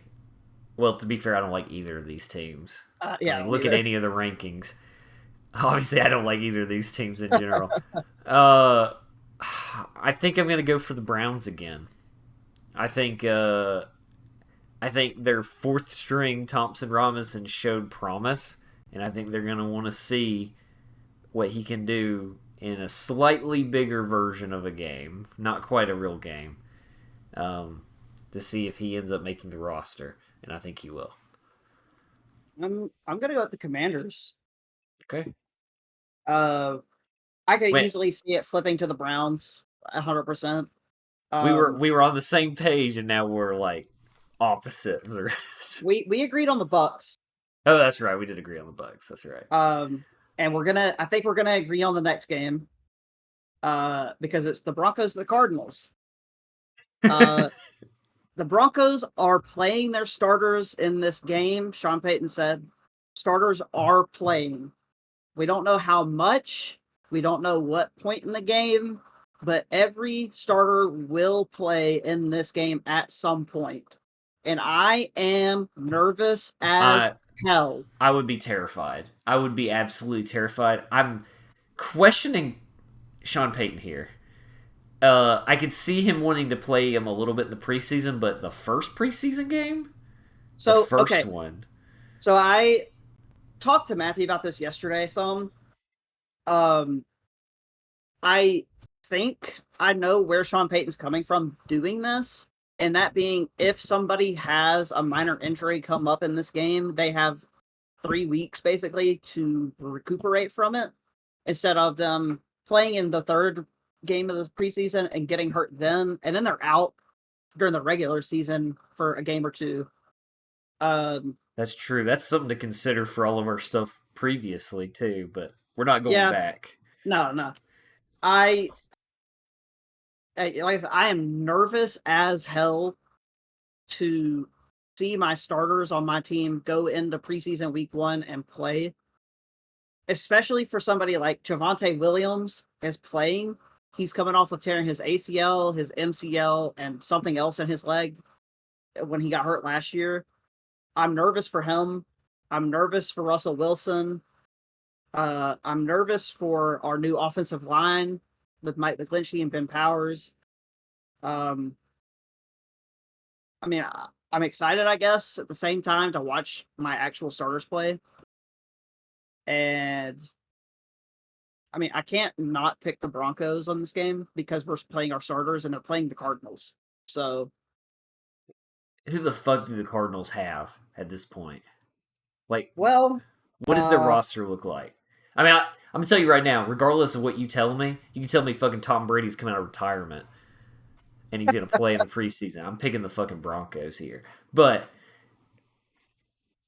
well, to be fair, I don't like either of these teams. I yeah, I mean, don't look at either. any of the rankings. Obviously, I don't like either of these teams in general. Uh, I think I'm gonna go for the Browns again. I think I think their fourth string Thompson Robinson showed promise, and I think they're gonna want to see what he can do in a slightly bigger version of a game, not quite a real game, um, to see if he ends up making the roster, and I think he will. I'm gonna go with the Commanders. Okay. Uh, I could Wait, easily see it flipping to the Browns, 100%. we were Um, we were on the same page, and now we're like opposite for the rest. we agreed on the Bucks. Oh, that's right. We did agree on the Bucks. That's right. And I think we're gonna agree on the next game. Because it's the Broncos and the Cardinals. Uh, the Broncos are playing their starters in this game. Sean Payton said starters are playing. We don't know how much. We don't know what point in the game, but every starter will play in this game at some point. And I am nervous as I hell. I would be terrified. I would be absolutely terrified. I'm questioning Sean Payton here. I could see him wanting to play him a little bit in the preseason, but the first preseason game, the So, first okay. one, So I talked to Matthew about this yesterday some. Um, I think I know where Sean Payton's coming from doing this, and that being if somebody has a minor injury come up in this game, they have 3 weeks basically to recuperate from it instead of them playing in the third game of the preseason and getting hurt then, and then they're out during the regular season for a game or two. Um, that's true. That's something to consider for all of our stuff previously too. But we're not going yeah, back. no. I, like I said, I am nervous as hell to see my starters on my team go into preseason week 1 and play, especially for somebody like Javonte Williams is playing. He's coming off of tearing his ACL, his MCL, and something else in his leg when he got hurt last year. I'm nervous for him. I'm nervous for Russell Wilson. I'm nervous for our new offensive line with Mike McGlinchey and Ben Powers. Um, I mean, I'm excited, I guess, at the same time to watch my actual starters play. And I mean, I can't not pick the Broncos on this game because we're playing our starters and they're playing the Cardinals. So, Who the fuck do the Cardinals have at this point? Like, well, what does their roster look like? I mean, I'm gonna tell you right now. Regardless of what you tell me, you can tell me fucking Tom Brady's coming out of retirement and he's gonna play in the preseason. I'm picking the fucking Broncos here. But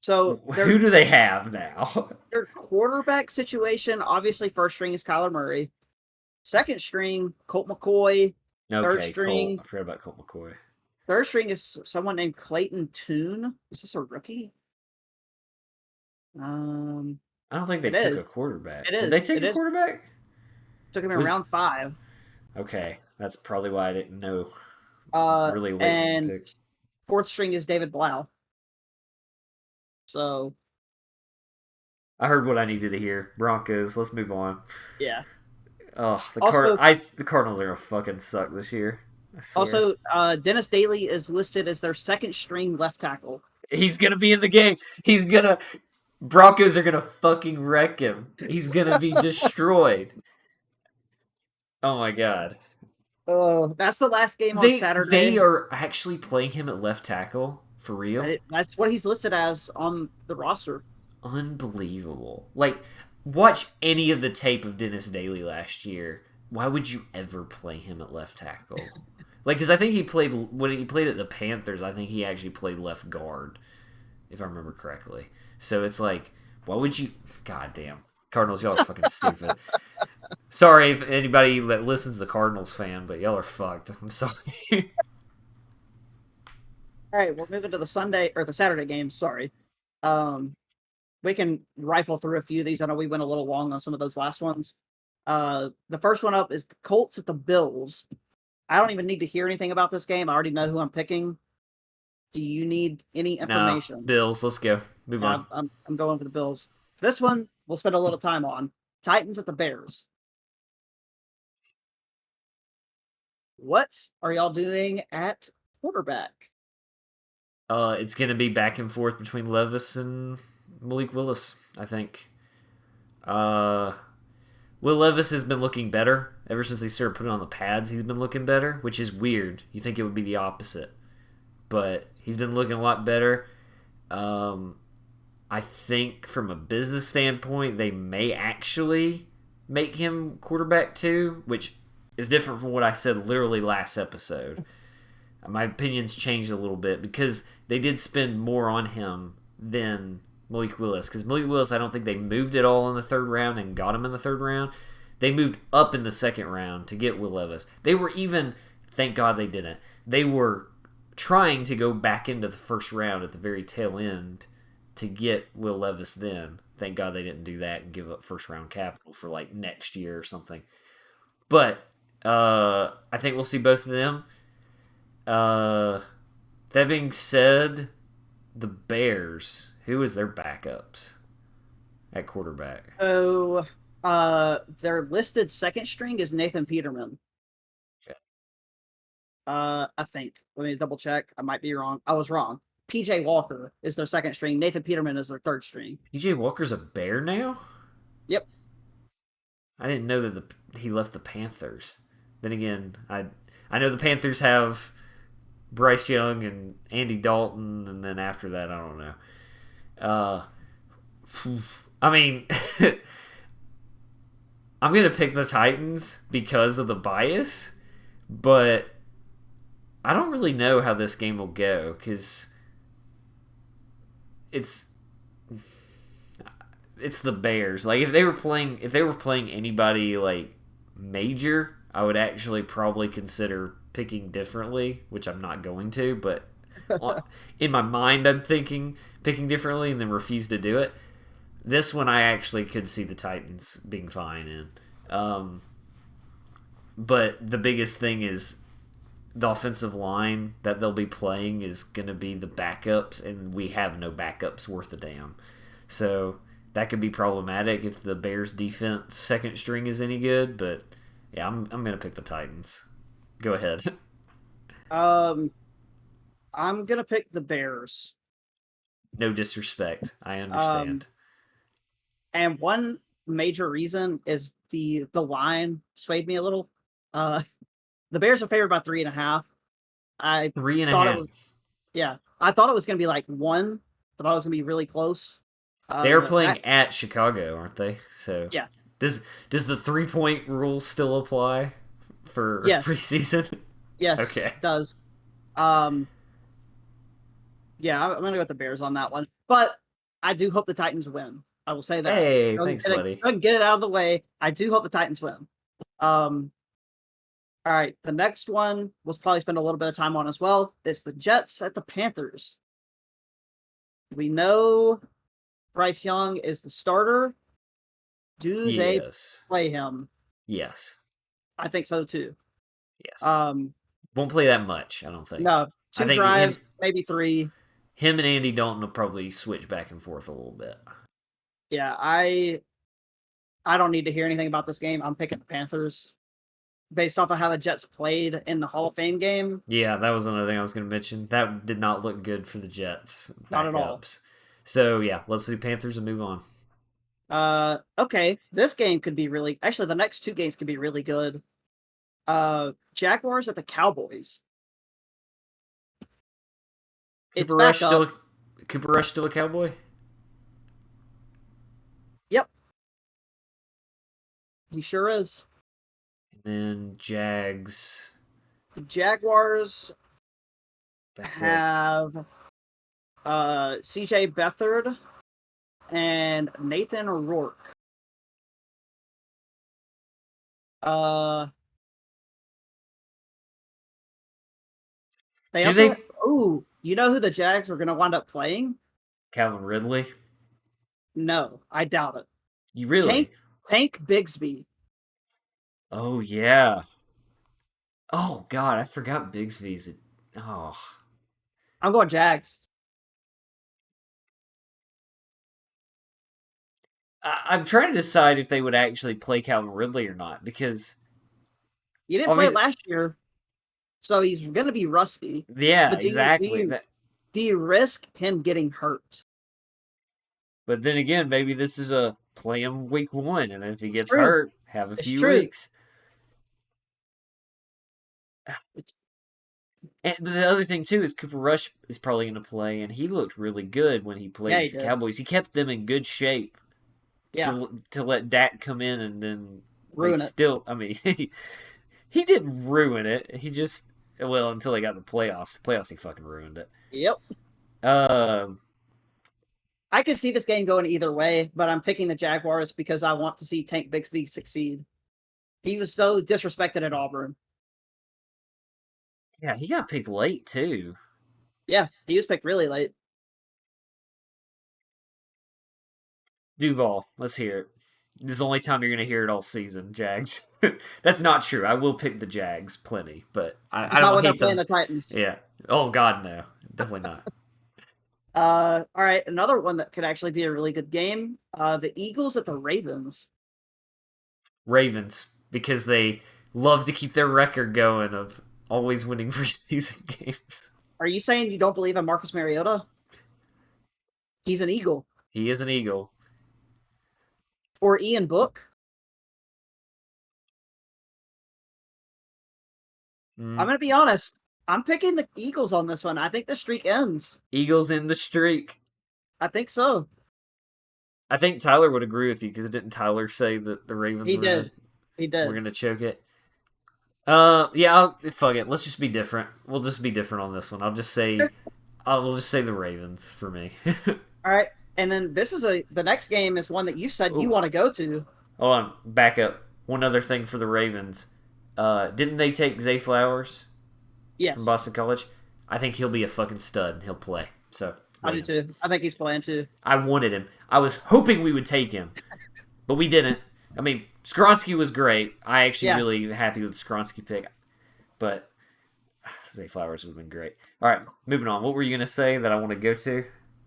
so who do they have now? their quarterback situation, obviously, first string is Kyler Murray. Second string, Colt McCoy. Third Okay, Colt. string, I forgot about Colt McCoy. third string is someone named Clayton Tune. Is this a rookie? Um, I don't think they it took is. a quarterback. It Did is. they take It a is. quarterback? Took him in Was round 5. okay. That's probably why I didn't know. Really late in the And pick. fourth string is David Blau. So I heard what I needed to hear. Broncos. Let's move on. yeah. Oh, Also, the Cardinals are gonna fucking suck this year. I swear. Dennis Daly is listed as their second string left tackle. He's gonna be in the game. He's gonna. Broncos are gonna fucking wreck him. He's gonna be destroyed. Oh my god. Oh, that's the last game on They Saturday. are actually playing him at left tackle for real. That's what he's listed as on the roster. Unbelievable. Like, watch any of the tape of Dennis Daly last year. Why would you ever play him at left tackle? Like, because I think he played when he played at the Panthers. I think he actually played left guard, if I remember correctly. So it's like, why would you? God damn, Cardinals, y'all are fucking stupid. Sorry if anybody that listens is a Cardinals fan, but y'all are fucked. I'm sorry. All right, we're moving to the Sunday or the Saturday game. Sorry. Um, we can rifle through a few of these. I know we went a little long on some of those last ones. The first one up is the Colts at the Bills. I don't even need to hear anything about this game. I already know who I'm picking. Do you need any No, information? Bills. Let's go. Move Yeah, on. I'm going for the Bills. This one we'll spend a little time on. Titans at the Bears. What are y'all doing at quarterback? It's gonna be back and forth between Levis and Malik Willis. I think. Uh, Will Levis has been looking better ever since they started putting on the pads. He's been looking better, which is weird. You think it would be the opposite, but he's been looking a lot better. Um, I think from a business standpoint, they may actually make him quarterback too, which is different from what I said literally last episode. My opinions changed a little bit because they did spend more on him than Malik Willis. Because Malik Willis, I don't think they moved at all in the third round and got him in the third round. They moved up in the second round to get Will Levis. They were even, thank God they didn't. They were trying to go back into the first round at the very tail end to get Will Levis then. Thank God they didn't do that and give up first round capital for like next year or something. But I think we'll see both of them. Uh, that being said, the Bears, who is their backups at quarterback? So, their listed second string is Nathan Peterman. I think. Let me double check. I might be wrong. I was wrong. PJ Walker is their second string. Nathan Peterman is their third string. PJ Walker's a Bear now? Yep. I didn't know that he left the Panthers. Then again, I know the Panthers have Bryce Young and Andy Dalton, and then after that, I don't know. Uh, I mean, I'm gonna pick the Titans because of the bias, but I don't really know how this game will go because it's it's the Bears. Like if they were playing anybody like major, I would actually probably consider picking differently, which I'm not going to, but in my mind I'm thinking picking differently and then refuse to do it. This one I actually could see the Titans being fine in. But the biggest thing is the offensive line that they'll be playing is going to be the backups, and we have no backups worth a damn. So that could be problematic if the Bears' defense second string is any good. But yeah, I'm going to pick the Titans. Go ahead. Um, I'm gonna pick the Bears. No disrespect. I Um, understand. and one major reason is the line swayed me a little. Uh, the Bears are favored by 3.5. I Three and a thought it half. was yeah. I thought it was gonna be like one. I thought it was gonna be really close. They're That playing at Chicago, aren't they? So yeah. does the 3 point rule still apply for Yes. preseason? Yes, Okay. it does. Um, yeah, I'm gonna go with the Bears on that one. But I do hope the Titans win. I will say that. Hey, Go thanks, get it, buddy. go get it out of the way. I do hope the Titans win. Um, all right. The next one we'll probably spend a little bit of time on as well. It's the Jets at the Panthers. We know Bryce Young is the starter. Do they Yes. play him? Yes. I think so too. Yes. Um, Won't play that much, I don't think. no, I two think drives, maybe three. him and Andy Dalton will probably switch back and forth a little bit. Yeah, I don't need to hear anything about this game. I'm picking the Panthers based off of how the Jets played in the Hall of Fame game. Yeah, that was another thing I was going to mention. That did not look good for the Jets Not at all. backups. So yeah, let's do Panthers and move on. Okay. This game could be really actually the next two games could be really good. Jaguars at the Cowboys. It's Cooper back Rush up. still Cooper Rush still a Cowboy? Yep, he sure is. And then Jags The Jaguars back up. have CJ Beathard and Nathan Rourke. They Do also they you know who the Jags are going to wind up playing? Calvin Ridley? No, I doubt it. You really? Tank Bigsby. Oh yeah. Oh god, I forgot Bigsby's. Oh, I'm going Jags. I'm trying to decide if they would actually play Calvin Ridley or not because You didn't play it obviously, last year, so he's going to be rusty. yeah, But exactly. do you risk him getting hurt? But then again, maybe this is a play him week one, and then if he It's gets true. hurt, have a It's few true. weeks. And the other thing too is Cooper Rush is probably going to play, and he looked really good when he played Yeah, with he the did. Cowboys. He kept them in good shape Yeah, to let Dak come in, and then they ruin it. still. I mean, he didn't ruin it. He just until they got the playoffs. The playoffs, he fucking ruined it. Yep. Um, I could see this game going either way, but I'm picking the Jaguars because I want to see Tank Bigsby succeed. He was so disrespected at Auburn. yeah, he got picked late too. Yeah, he was picked really late. Duval, let's hear it. This is the only time you're going to hear it all season, Jags. That's not true. I will pick the Jags plenty, but I It's not don't when they're hate playing them. the Titans. Yeah. Oh, God, no. Definitely not. All right, another one that could actually be a really good game. The Eagles at the Ravens. Ravens, because they love to keep their record going of always winning preseason games. Are you saying you don't believe in Marcus Mariota? He's an Eagle. He is an Eagle. Or Ian Book? I'm Mm. going to be honest. I'm picking the Eagles on this one. I think the streak ends. Eagles in the streak. I think so. I think Tyler would agree with you because didn't Tyler say that the Ravens He did. He were did. gonna choke it? Yeah, fuck it. Let's just be different. We'll just be different on this one. We'll just say the Ravens for me. All right. And then the next game is one that you said you Ooh, want to go to. hold on, back up. One other thing for the Ravens. Didn't they take Zay Flowers from Yes, Boston College? I think he'll be a fucking stud and he'll play. So I do Ravens. too. I think he's playing too. I wanted him. I was hoping we would take him, but we didn't. I mean, Skronsky was great. I actually Yeah. really happy with the Skronsky pick, but Zay Flowers would have been great. All right, moving on. What were you gonna say that I want to go to?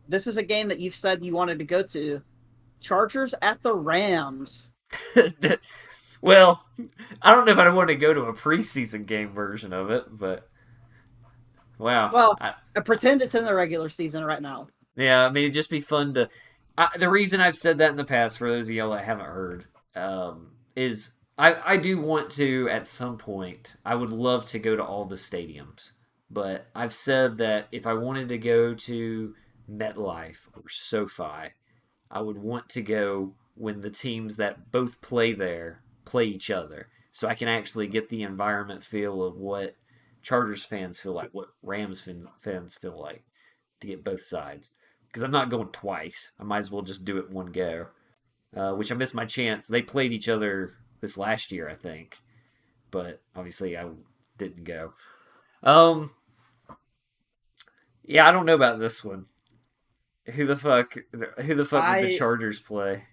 This is a game that you've said you wanted to go to. Chargers at the Rams. Well, I don't know if I want to go to a preseason game version of it, but wow. Well, I pretend it's in the regular season right now. Yeah, I mean, it'd just be fun to. The reason I've said that in the past, for those of y'all that haven't heard, is I do want to, at some point, I would love to go to all the stadiums. But I've said that if I wanted to go to MetLife or SoFi, I would want to go when the teams that both play there play each other. So I can actually get the environment feel of what Chargers fans feel like, what fans feel like, to get both sides. Because I'm not going twice. I might as well just do it one go. Which I missed my chance. They played each other this last year, I think. But obviously I didn't go. Um, yeah, I don't know about this one. Who the fuck? Who the fuck would the I Chargers play?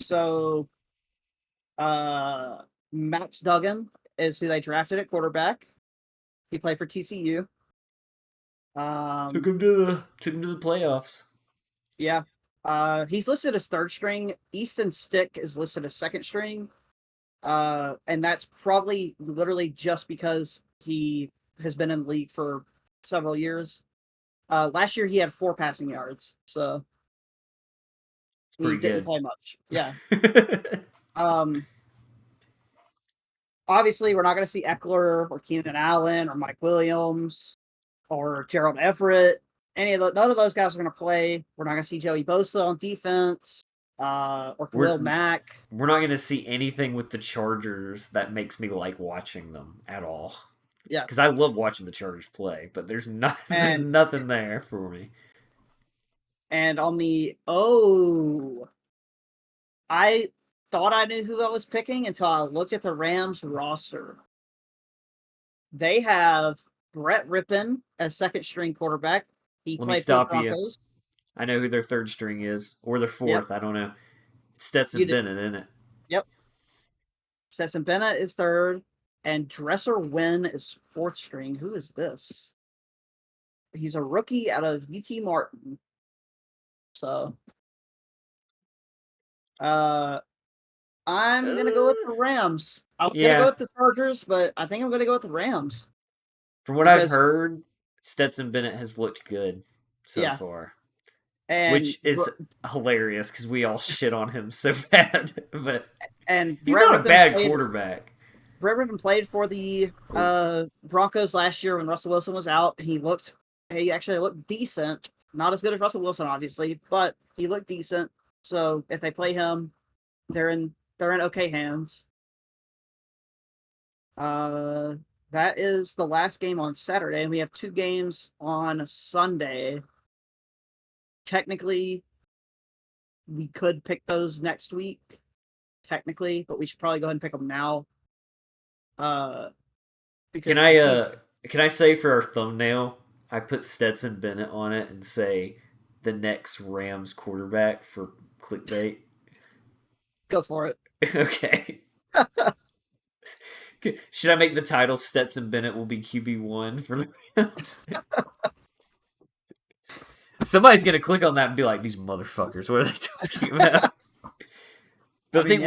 so Max Duggan is who they drafted at quarterback. He played for TCU. Took Um, him to the playoffs. yeah. He's listed as third string. Easton Stick is listed as second string. And that's probably literally just because he has been in the league for several years. Last year he had 4 passing yards, so It's he pretty didn't good. play much. Yeah. Um, obviously, we're not going to see Eckler or Keenan Allen or Mike Williams or Gerald Everett. None of those guys are going to play. We're not going to see Joey Bosa on defense or Khalil We're Mack. we're not going to see anything with the Chargers that makes me like watching them at all. Yeah, Because I love watching the Chargers play, but there's not there's and nothing there for me. on the I thought I knew who I was picking until I looked at the Rams roster. They have Brett Rippon as second string quarterback. He Let me played for the stop you. Broncos. I know who their third string is, or their Yep. fourth. I don't know. It's You Stetson did. Bennett, isn't it? Yep. Stetson Bennett is third, and Dresser Wynn is fourth string. Who is this? He's a rookie out of UT Martin. So, I'm gonna go with the Rams. I was gonna go Yeah. with the Chargers, but I think I'm gonna go with the Rams From what I've because heard, Stetson Bennett has looked good so yeah, far, and which is hilarious because we all shit on him so bad. But he's Brett not a Rippon bad played. quarterback. Brett Rippon played for the Broncos last year when Russell Wilson was out. He actually looked decent. Not as good as Russell Wilson, obviously, but he looked decent. So if they play him, they're in okay hands. That is the last game on Saturday, and we have 2 games on Sunday. Technically, we could pick those next week, technically, but we should probably go ahead and pick them now. Because Can I say for our thumbnail, I put Stetson Bennett on it and say the next Rams quarterback for clickbait? go for it. Okay. Should I make the title Stetson Bennett will be QB1 for the Rams? Somebody's gonna click on that and be like, "These motherfuckers, what are they talking about?" They'll think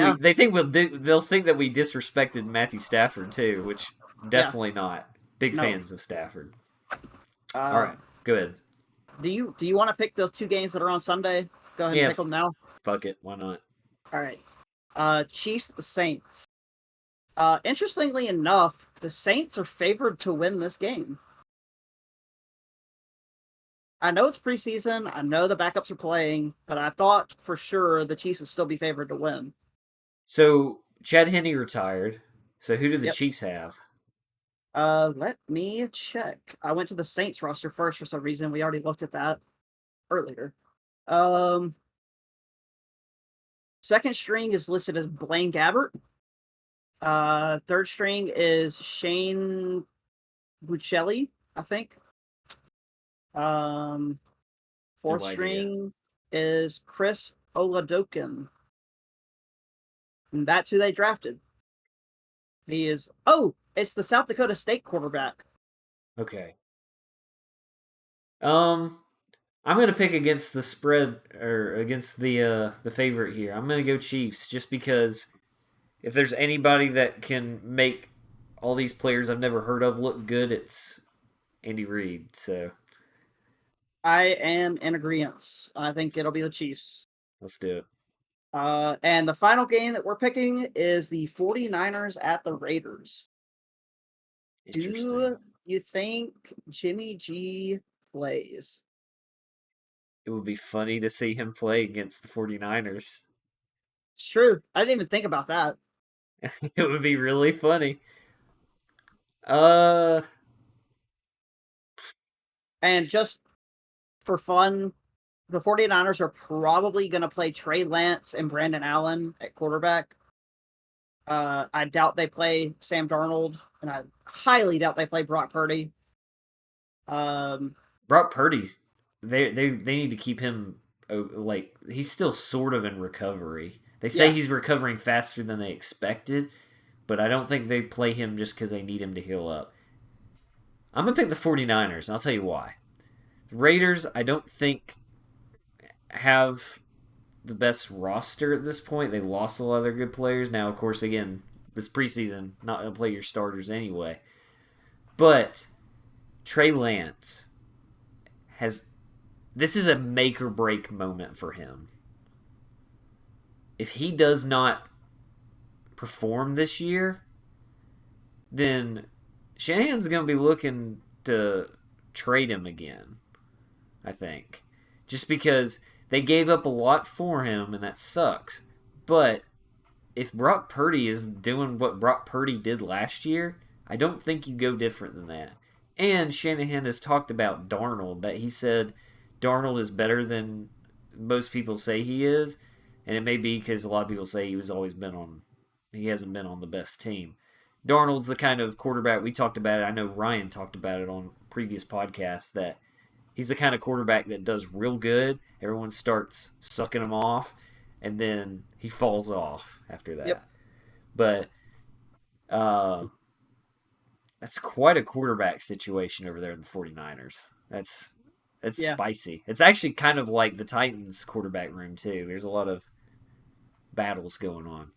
they'll think that we disrespected Matthew Stafford too, which definitely not. Big fans of Stafford. All right, go ahead. Do you want to pick the 2 games that are on Sunday? Go ahead and pick them now. Fuck it, why not? All right. Chiefs at the Saints. Interestingly enough, the Saints are favored to win this game. I know it's preseason. I know the backups are playing, but I thought for sure the Chiefs would still be favored to win. So Chad Henne retired. So who do the Yep. Chiefs have? Let me check. I went to the Saints roster first for some reason. We already looked at that earlier. Second string is listed as Blaine Gabbert. Third string is Shane Buccelli, I think. Fourth string is Chris Oladokin. And that's who they drafted. He is it's the South Dakota State quarterback. Okay. I'm gonna pick against the spread or against the favorite here. I'm gonna go Chiefs just because if there's anybody that can make all these players I've never heard of look good, it's Andy Reid. So I am in agreement. I think it'll be the Chiefs. Let's do it. And the final game that we're picking is the 49ers at the Raiders. Do you think Jimmy G plays? It would be funny to see him play against the 49ers. It's true. I didn't even think about that. It would be really funny. And just for fun, the 49ers are probably going to play Trey Lance and Brandon Allen at quarterback. I doubt they play Sam Darnold, and I highly doubt they play Brock Purdy. Brock Purdy's they need to keep him like he's still sort of in recovery. They say he's recovering faster than they expected, but I don't think they play him just because they need him to heal up. I'm going to pick the 49ers, and I'll tell you why. The Raiders, I don't think, have the best roster at this point. They lost a lot of their good players. Now, of course, again, it's preseason, not going to play your starters anyway. But Trey Lance this is a make or break moment for him. If he does not perform this year, then Shanahan's going to be looking to trade him again, I think. Just because they gave up a lot for him, and that sucks. But if Brock Purdy is doing what Brock Purdy did last year, I don't think you go different than that. And Shanahan has talked about Darnold, that he said Darnold is better than most people say he is, and it may be because a lot of people say he hasn't been on the best team. Darnold's the kind of quarterback we talked about it. I know Ryan talked about it on previous podcasts that he's the kind of quarterback that does real good. Everyone starts sucking him off, and then he falls off after Yep. that. But uh, that's quite a quarterback situation over there in the 49ers. That's Yeah. spicy. It's actually kind of like the Titans quarterback room too. There's a lot of battles going on.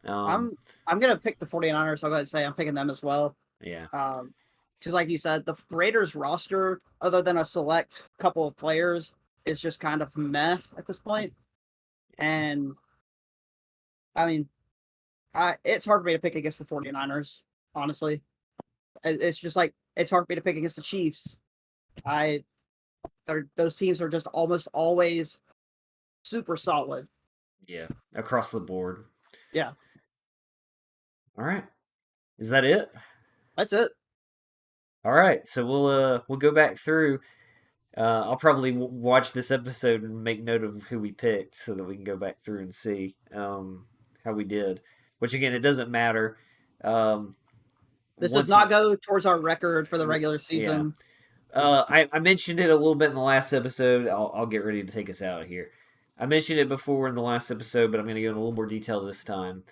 Um, I'm gonna pick the 49ers. I'll go ahead and say I'm picking them as well. yeah, Because like you said, the Raiders roster, other than a select couple of players, is just kind of meh at this point. And I mean, it's hard for me to pick against the 49ers, honestly. It's just like it's hard for me to pick against the Chiefs. I those teams are just almost always super solid. yeah, across the board. Yeah, All right, is that it? that's it. All right, so we'll go back through. I'll probably watch this episode and make note of who we picked so that we can go back through and see how we did. Which again, it doesn't matter. Um, This does once, not go towards our record for the regular yeah, season. I mentioned it a little bit in the last episode. I'll get ready to take us out of here. I mentioned it before in the last episode, but I'm going to go in a little more detail this time.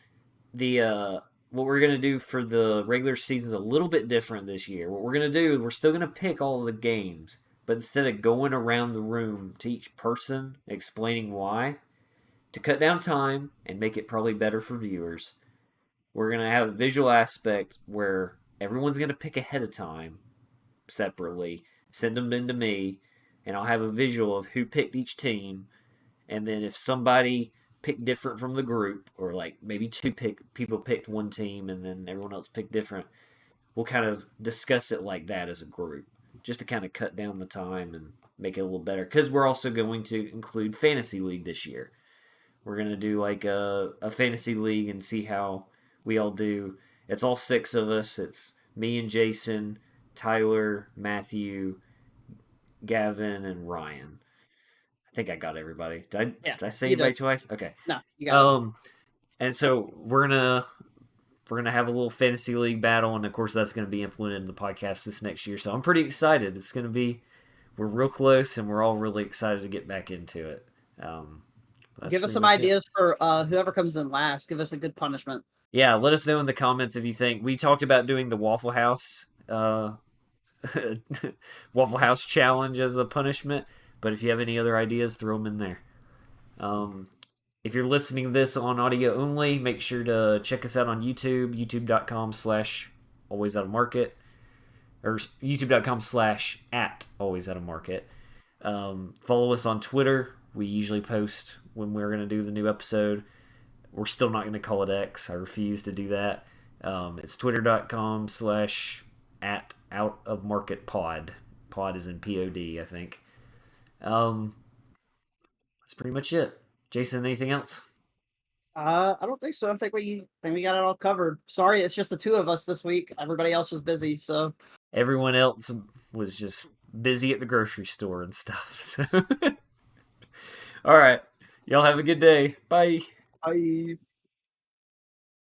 The what we're going to do for the regular season is a little bit different this year. What we're going to do, we're still going to pick all of the games, but instead of going around the room to each person explaining why, to cut down time and make it probably better for viewers, we're going to have a visual aspect where everyone's going to pick ahead of time separately, send them in to me, and I'll have a visual of who picked each team. And then if somebody picked different from the group, or like maybe people picked one team and then everyone else picked different, we'll kind of discuss it like that as a group, just to kind of cut down the time and make it a little better. Because we're also going to include fantasy league this year. We're going to do like a fantasy league and see how we all do. It's all six of us. It's me and Jason, Tyler, Matthew, Gavin, and Ryan. I think I got everybody. Yeah, did I say you anybody did. twice? Okay. No, you got it. And so we're gonna have a little fantasy league battle, and of course that's gonna be implemented in the podcast this next year. So I'm pretty excited. It's gonna be we're real close, and we're all really excited to get back into it. That's Give us pretty some much it. ideas for whoever comes in last. Give us a good punishment. Yeah, let us know in the comments if you think we talked about doing the Waffle House Waffle House challenge as a punishment. But if you have any other ideas, throw them in there. Um, if you're listening to this on audio only, make sure to check us out on YouTube, youtube.com/ always out of market, or youtube.com/ at always out of market. Follow us on Twitter. We usually post when we're going to do the new episode. We're still not going to call it X. I refuse to do that. It's twitter.com/ at out of market pod. Pod is in POD, I think. Um, that's pretty much it. Jason, anything else? I don't think so. I think we got it all covered. Sorry, it's just the two of us this week. Everybody else was busy, so Everyone else was just busy at the grocery store and stuff. So, all right, y'all have a good day. Bye. I